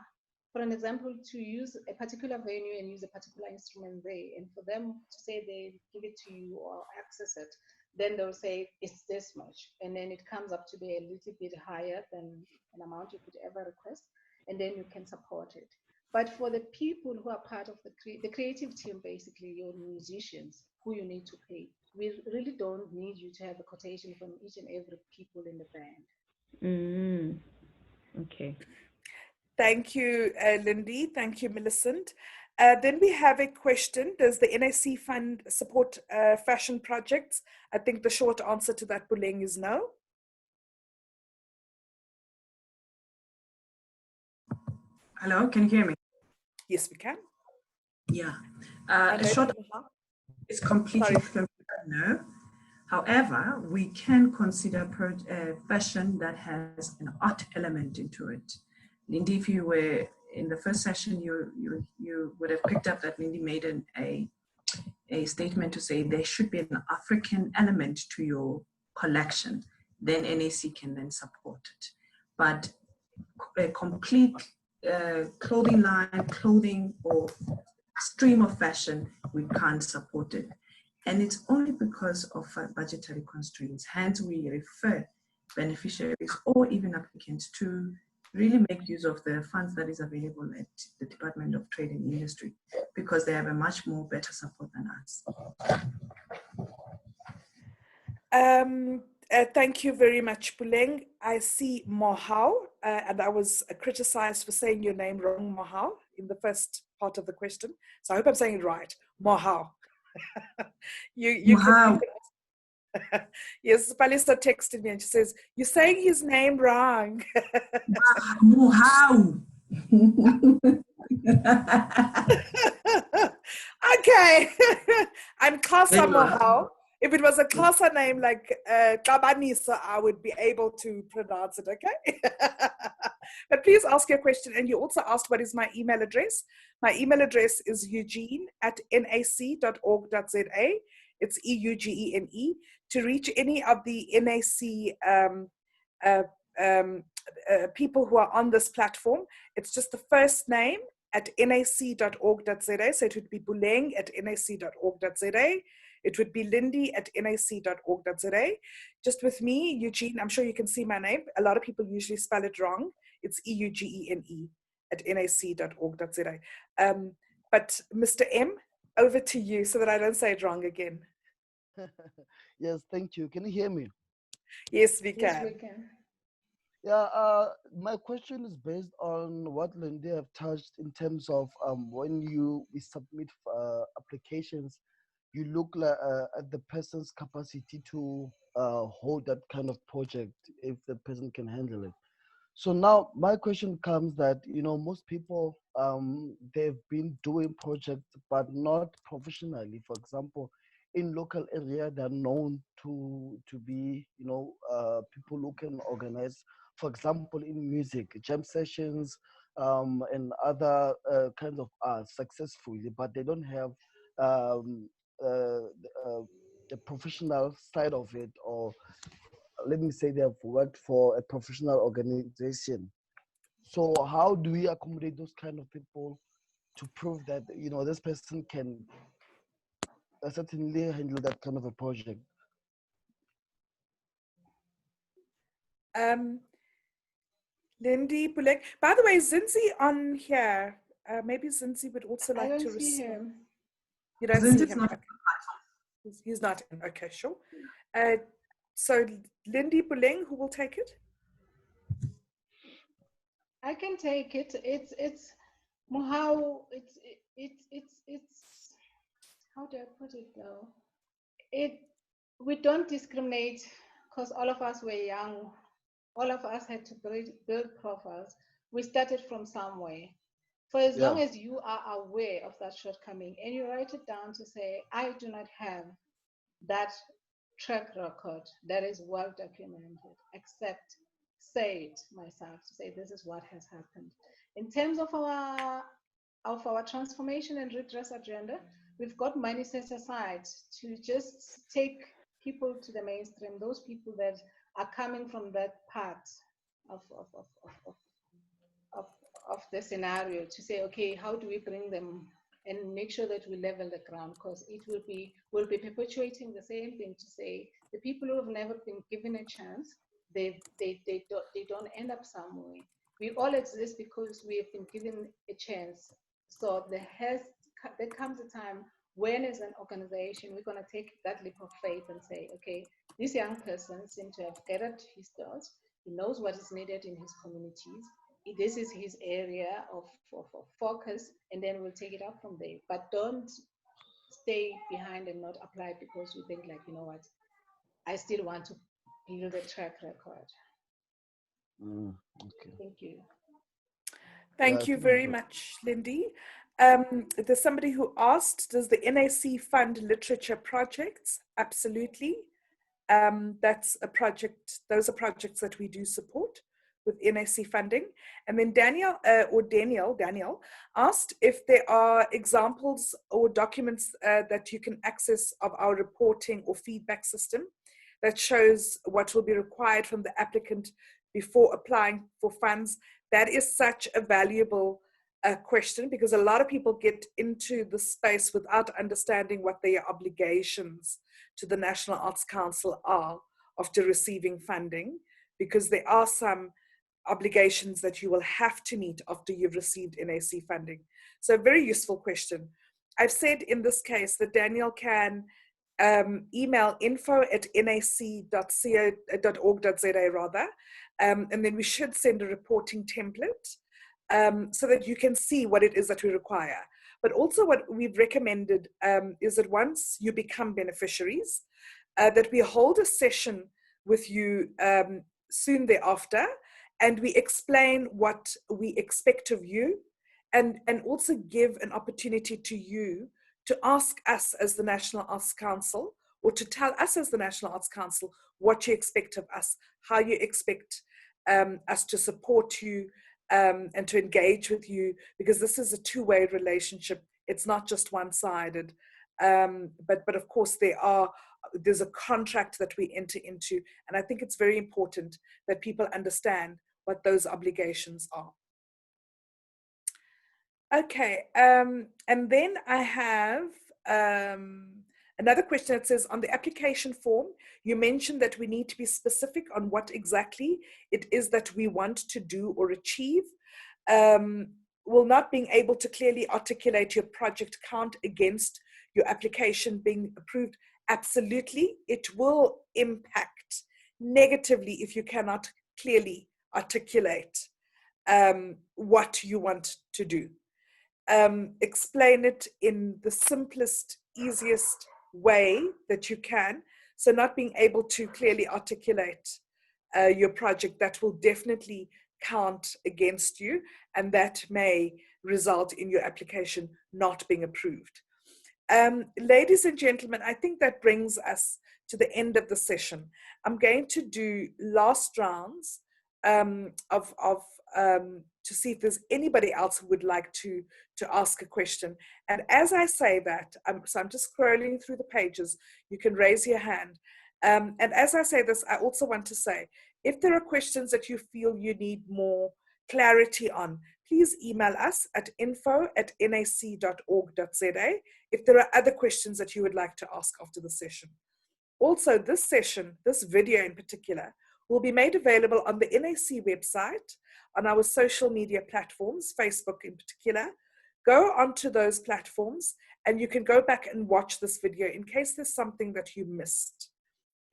for an example, to use a particular venue and use a particular instrument there, and for them to say they give it to you or access it, then they'll say it's this much, and then it comes up to be a little bit higher than an amount you could ever request, and then you can support it. But for the people who are part of the creative team, basically your musicians who you need to pay, we really don't need you to have a quotation from each and every people in the band.
Okay.
Thank you, Lindy. Thank you, Millicent. Then we have a question. Does the NAC fund support fashion projects? I think the short answer to that, Buleng, is no.
Hello, can you hear me?
Yes, we can.
Yeah. A short is completely no. However, we can consider fashion that has an art element into it. Lindy, if you were in the first session, you would have picked up that Lindy made a statement to say there should be an African element to your collection. Then NAC can then support it. But a complete clothing or stream of fashion, we can't support it. And it's only because of budgetary constraints. Hence, we refer beneficiaries or even applicants to really make use of the funds that is available at the Department of Trade and Industry, because they have a much more better support than us.
Thank you very much, Buleng. I see Mohau, and I was criticized for saying your name wrong, Mohau, in the first part of the question. So I hope I'm saying it right, Mohau.
Mohau.
Yes, Palisa texted me and she says, you're saying his name wrong.
Mohau.
Okay. I'm Kasa Mohau. If it was a Xhosa name like Xabanisa, I would be able to pronounce it, okay? But please ask your question. And you also asked what is my email address. My email address is eugene@nac.org.za. It's EUGENE. To reach any of the NAC people who are on this platform, it's just the first name at nac.org.za. So it would be Buleng at nac.org.za. It would be Lindy at nac.org.za. Just with me, Eugene, I'm sure you can see my name. A lot of people usually spell it wrong. It's EUGENE at nac.org.za. But Mr. M, over to you so that I don't say it wrong again.
Yes, thank you. Can you hear me?
Yes, we can.
Yes, we can.
Yeah, my question is based on what Lindy have touched in terms of when we submit applications, you look like, at the person's capacity to hold that kind of project if the person can handle it. So now my question comes that, most people, they've been doing projects, but not professionally. For example, in local area, they're known to be, people who can organize, for example, in music, jam sessions, and other kinds of art successfully, but they don't have the professional side of it, or let me say they have worked for a professional organization. So how do we accommodate those kind of people to prove that, this person can certainly handle that kind of a project?
Lindy Bulek. By the way, Zinzi on here. Maybe Zinzi would also like to respond.
See him.
You don't see him? Okay. He's not in. Okay, sure. So Lindy Buleng, who will take it?
I can take it. It's how how do I put it though? We don't discriminate because all of us were young. All of us had to build profiles. We started from somewhere. For as long as you are aware of that shortcoming and you write it down to say, I do not have that track record that is well documented, except say it myself, to say this is what has happened. In terms of our transformation and redress agenda, we've got money set aside to just take people to the mainstream, those people that are coming from that part of the scenario, to say, okay, how do we bring them and make sure that we level the ground, because we'll be perpetuating the same thing, to say the people who have never been given a chance, they don't end up somewhere. We all exist because we have been given a chance. So there comes a time when, as an organization, we're going to take that leap of faith and say, okay, this young person seems to have gathered his thoughts. He knows what is needed in his communities. This is his area of focus, and then we'll take it up from there. But don't stay behind and not apply because you think like, you know what, I still want to build a track record.
Okay.
Thank you.
Thank you very much, Lindy. There's somebody who asked, does the NAC fund literature projects? Absolutely. That's a project, those are projects that we do support with NAC funding. And then Daniel asked if there are examples or documents that you can access of our reporting or feedback system that shows what will be required from the applicant before applying for funds. That is such a valuable question, because a lot of people get into the space without understanding what their obligations to the National Arts Council are after receiving funding, because there are some obligations that you will have to meet after you've received NAC funding. So a very useful question. I've said in this case that Daniel can email info@nac.org.za rather, and then we should send a reporting template so that you can see what it is that we require. But also what we've recommended is that once you become beneficiaries, that we hold a session with you soon thereafter, and we explain what we expect of you, and also give an opportunity to you to ask us as the National Arts Council or to tell us as the National Arts Council what you expect of us, how you expect us to support you and to engage with you, because this is a two-way relationship. It's not just one-sided. But of course, there's a contract that we enter into, and I think it's very important that people understand what those obligations are. Okay, and then I have another question that says, on the application form, you mentioned that we need to be specific on what exactly it is that we want to do or achieve. Will not being able to clearly articulate your project count against your application being approved? Absolutely, it will impact negatively if you cannot clearly articulate what you want to do. Explain it in the simplest, easiest way that you can. So not being able to clearly articulate your project, that will definitely count against you, and that may result in your application not being approved. Ladies and gentlemen, I think that brings us to the end of the session. I'm going to do last rounds to see if there's anybody else who would like to ask a question. And as I say that, so I'm just scrolling through the pages, you can raise your hand. And as I say this, I also want to say, if there are questions that you feel you need more clarity on, please email us at info@nac.org.za if there are other questions that you would like to ask after the session. Also, this session, this video in particular, will be made available on the NAC website, on our social media platforms, Facebook in particular. Go onto those platforms and you can go back and watch this video in case there's something that you missed.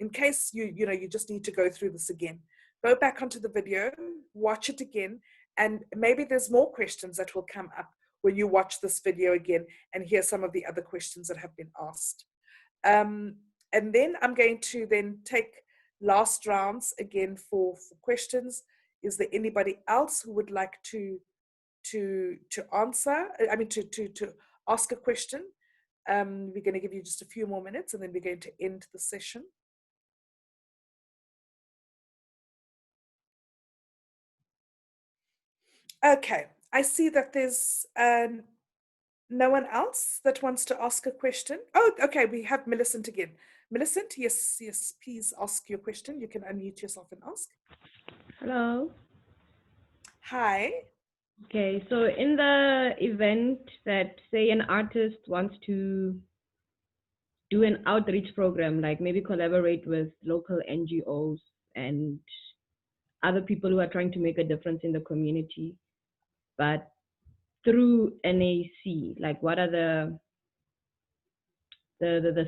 In case you just need to go through this again. Go back onto the video, watch it again, and maybe there's more questions that will come up when you watch this video again and hear some of the other questions that have been asked. And then I'm going to then take last rounds again for questions. Is there anybody else who would like to answer? I mean, to ask a question? We're going to give you just a few more minutes, and then we're going to end the session. Okay, I see that there's no one else that wants to ask a question. Oh, okay, we have Millicent again. Millicent, yes, please ask your question. You can unmute yourself and ask.
Hello.
Hi.
Okay, so in the event that, say, an artist wants to do an outreach program, like maybe collaborate with local NGOs and other people who are trying to make a difference in the community, but through NAC, like what are the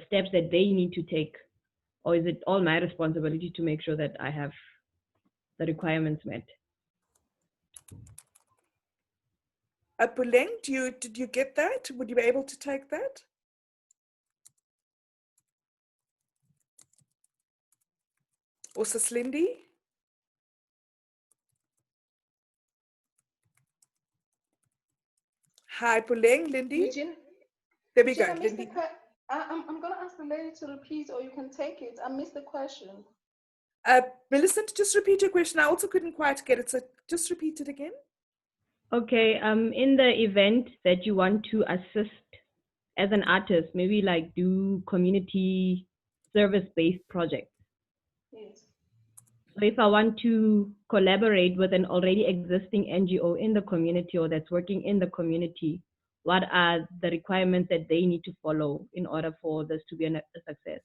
steps that they need to take? Or is it all my responsibility to make sure that I have the requirements met?
Puleng, did you get that? Would you be able to take that? Or Lindy? Hi, Puleng, Lindy.
Eugene,
There we
Eugene,
go. Lindy.
I'm going to ask the lady to repeat, or you can take it. I missed the question.
Millicent, just repeat your question. I also couldn't quite get it, so just repeat it again.
Okay, in the event that you want to assist as an artist, maybe like do community service-based projects.
Yes.
So if I want to collaborate with an already existing NGO in the community or that's working in the community, what are the requirements that they need to follow in order for this to be a success?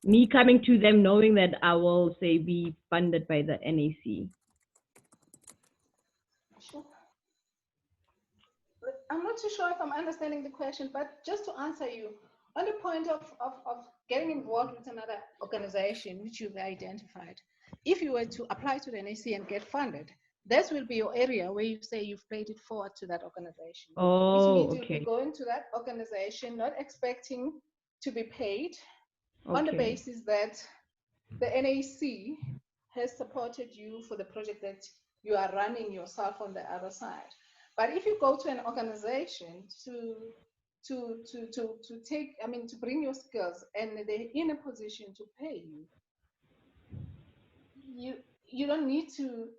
Me coming to them knowing that I will, say, be funded by the NAC.
Sure. I'm not too sure if I'm understanding the question, but just to answer you, on the point of getting involved with another organization which you've identified, if you were to apply to the NAC and get funded, this will be your area where you say you've paid it forward to that organization.
Oh,
which means
okay.
you'll be going to that organization not expecting to be paid,
Okay.
on the basis that the NAC has supported you for the project that you are running yourself on the other side. But if you go to an organization to take, I mean, to bring your skills, and they're in a position to pay you, you don't need to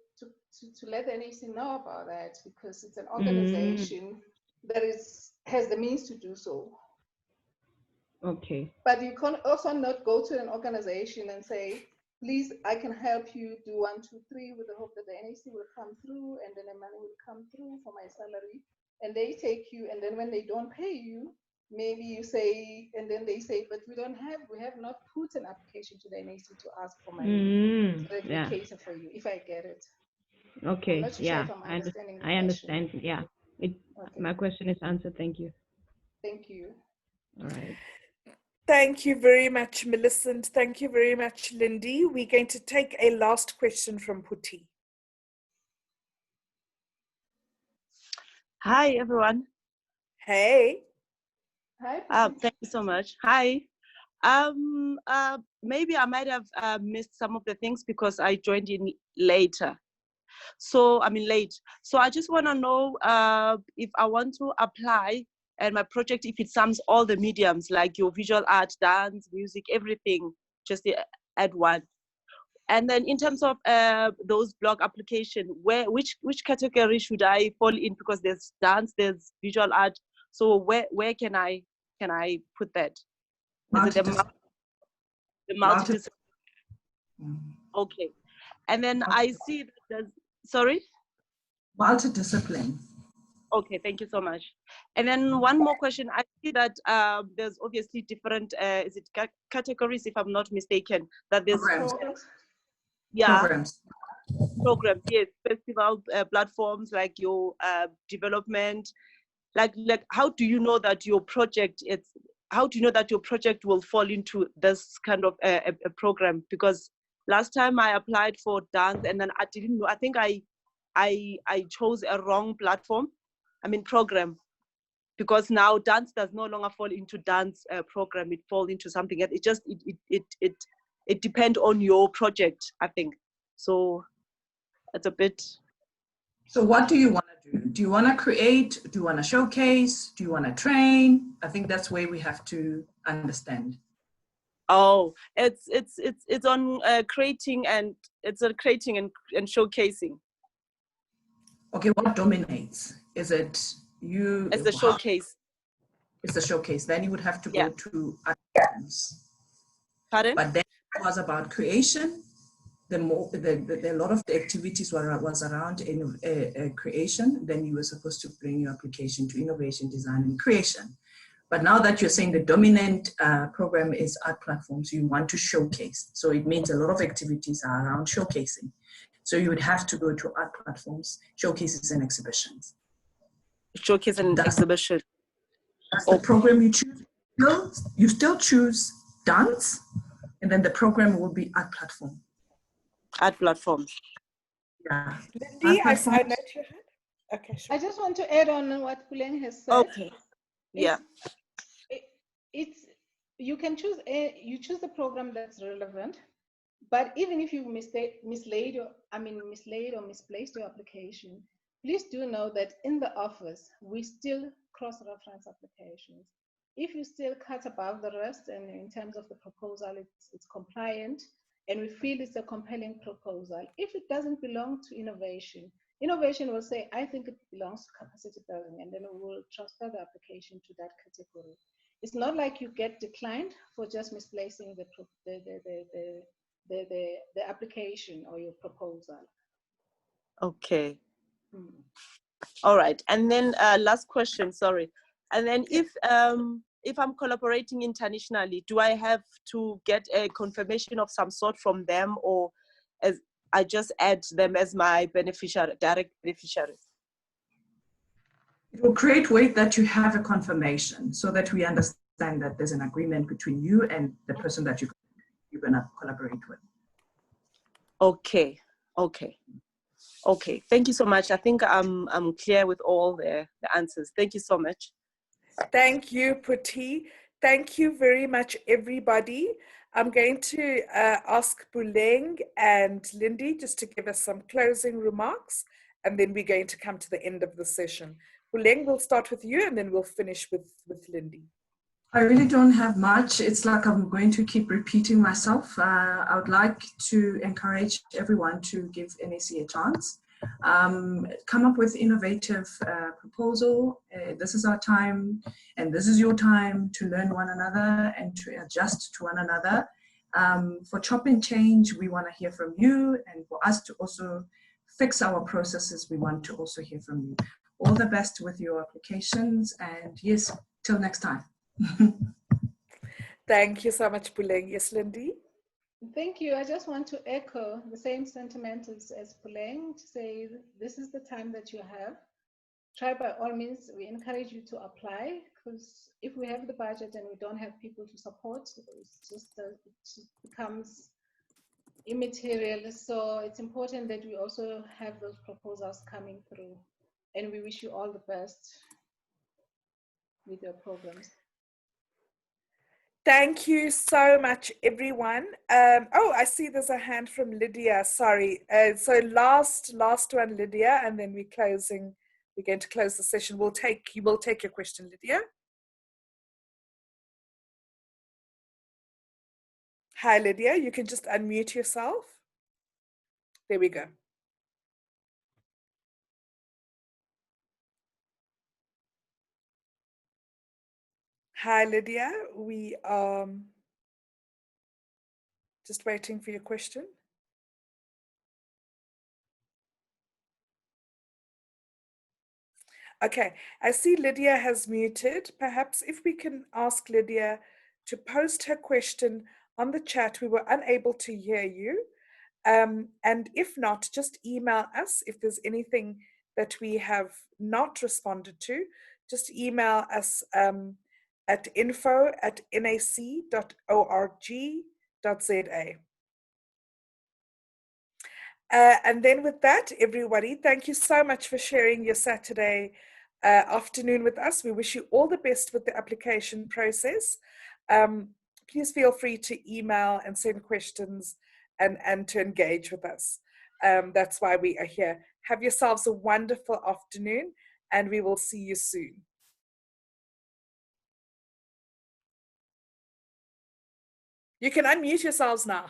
let the NAC know about that, because it's an organization that has the means to do so.
Okay.
But you can also not go to an organization and say, please, I can help you do 1, 2, 3 with the hope that the NAC will come through and then the money will come through for my salary. And they take you, and then when they don't pay you, maybe you say, and then they say, but we have not put an application to the NAC to ask for money. So that we cater for you, if I get it.
Okay.
I'm not sure if I'm understanding the
I understand. Yeah. My question is answered. Thank you.
Thank you.
All right.
Thank you very much, Millicent. Thank you very much, Lindy. We're going to take a last question from Puti.
Hi, everyone.
Hey.
Hi.
Thank you so much. Hi. Maybe I might have missed some of the things because I joined in later. So late. So I just want to know if I want to apply and my project, if it sums all the mediums like your visual art, dance, music, everything, just add one. And then in terms of those blog application, which category should I fall in? Because there's dance, there's visual art. So where can I put that? Is it the multidisciplinary? Okay. And then I see that there's, sorry?
Multidiscipline.
Okay, thank you so much. And then one more question. I see that there's obviously different, is it categories, if I'm not mistaken, that there's
programs.
Programs, yes, festival platforms like your development, like how do you know that your project will fall into this kind of a program? Because last time I applied for dance and then I didn't know, I think I chose a wrong platform, program, because now dance does no longer fall into dance program, it falls into something else. It just, it depends on your project, I think. So it's a bit.
So what do you want to do? Do you want to create? Do you want to showcase? Do you want to train? I think that's where we have to understand.
Oh, it's on creating and showcasing.
Okay, what dominates? Is it you?
It's the showcase.
It's the showcase. Then you would have to go to other programs.
Pardon?
But then it was about creation. A lot of the activities was around creation. Then you were supposed to bring your application to innovation, design, and creation. But now that you're saying the dominant program is art platforms, you want to showcase. So it means a lot of activities are around showcasing. So you would have to go to art platforms, showcases, and exhibitions.
Showcase and exhibition.
That's the program you choose. You still choose dance, and then the program will be art platform.
Art platforms.
Yeah.
Lindy, I know you had. Okay, sure.
I just want to add on what Puleng has said.
Okay. Yeah.
You can choose the program that's relevant, but even if you mislaid or misplaced your application, please do know that in the office we still cross-reference applications. If you still cut above the rest, and in terms of the proposal, it's compliant, and we feel it's a compelling proposal. If it doesn't belong to innovation will say, I think it belongs to capacity building, and then we will transfer the application to that category. It's not like you get declined for just misplacing the application or your proposal.
Okay. All right. And then last question, sorry. And then if I'm collaborating internationally, do I have to get a confirmation of some sort from them, or as I just add them as my beneficiary, direct beneficiaries?
It will create Waived that you have a confirmation, so that we understand that there's an agreement between you and the person that you're going to collaborate with.
Okay. Thank you so much. I think I'm clear with all the answers. Thank you so much.
Thank you, Puti. Thank you very much, everybody. I'm going to ask Puleng and Lindy just to give us some closing remarks, and then we're going to come to the end of the session. Buleng, we'll start with you and then we'll finish with Lindy.
I really don't have much. It's like I'm going to keep repeating myself. I would like to encourage everyone to give NAC a chance. Come up with innovative proposal. This is our time and this is your time to learn one another and to adjust to one another. For chop and change, we want to hear from you, and for us to also fix our processes, we want to also hear from you. All the best with your applications, and yes, till next time.
Thank you so much, Buleng. Yes, Lindy?
Thank you. I just want to echo the same sentiment as Buleng, to say this is the time that you have. Try by all means. We encourage you to apply, because if we have the budget and we don't have people to support, it's just it becomes immaterial. So it's important that we also have those proposals coming through, and we wish you all the best with your programs.
Thank you so much, everyone. Oh, I see there's a hand from Lydia. Sorry. So last one, Lydia, and then we're closing. We're going to close the session. We'll take your question, Lydia. Hi, Lydia. You can just unmute yourself. There we go. Hi, Lydia. We are just waiting for your question. Okay, I see Lydia has muted. Perhaps if we can ask Lydia to post her question on the chat. We were unable to hear you. And if not, just email us if there's anything that we have not responded to. Just email us at info@nac.org.za. And then with that, everybody, thank you so much for sharing your Saturday afternoon with us. We wish you all the best with the application process. Please feel free to email and send questions and to engage with us. That's why we are here. Have yourselves a wonderful afternoon, and we will see you soon. You can unmute yourselves now.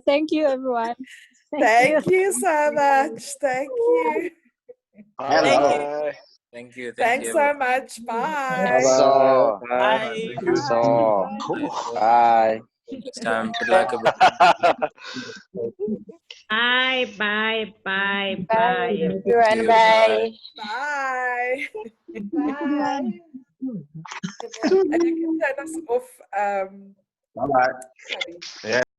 Thank you, everyone.
Thank you so much. Thank you.
Bye. Thank you.
Thanks so much. Bye.
Bye.
Bye.
Next time. Good luck.
Bye.
Bye,
everyone.
Bye.
Bye.
Bye.
And you can turn us off.
Bye.
Sorry.
Yeah.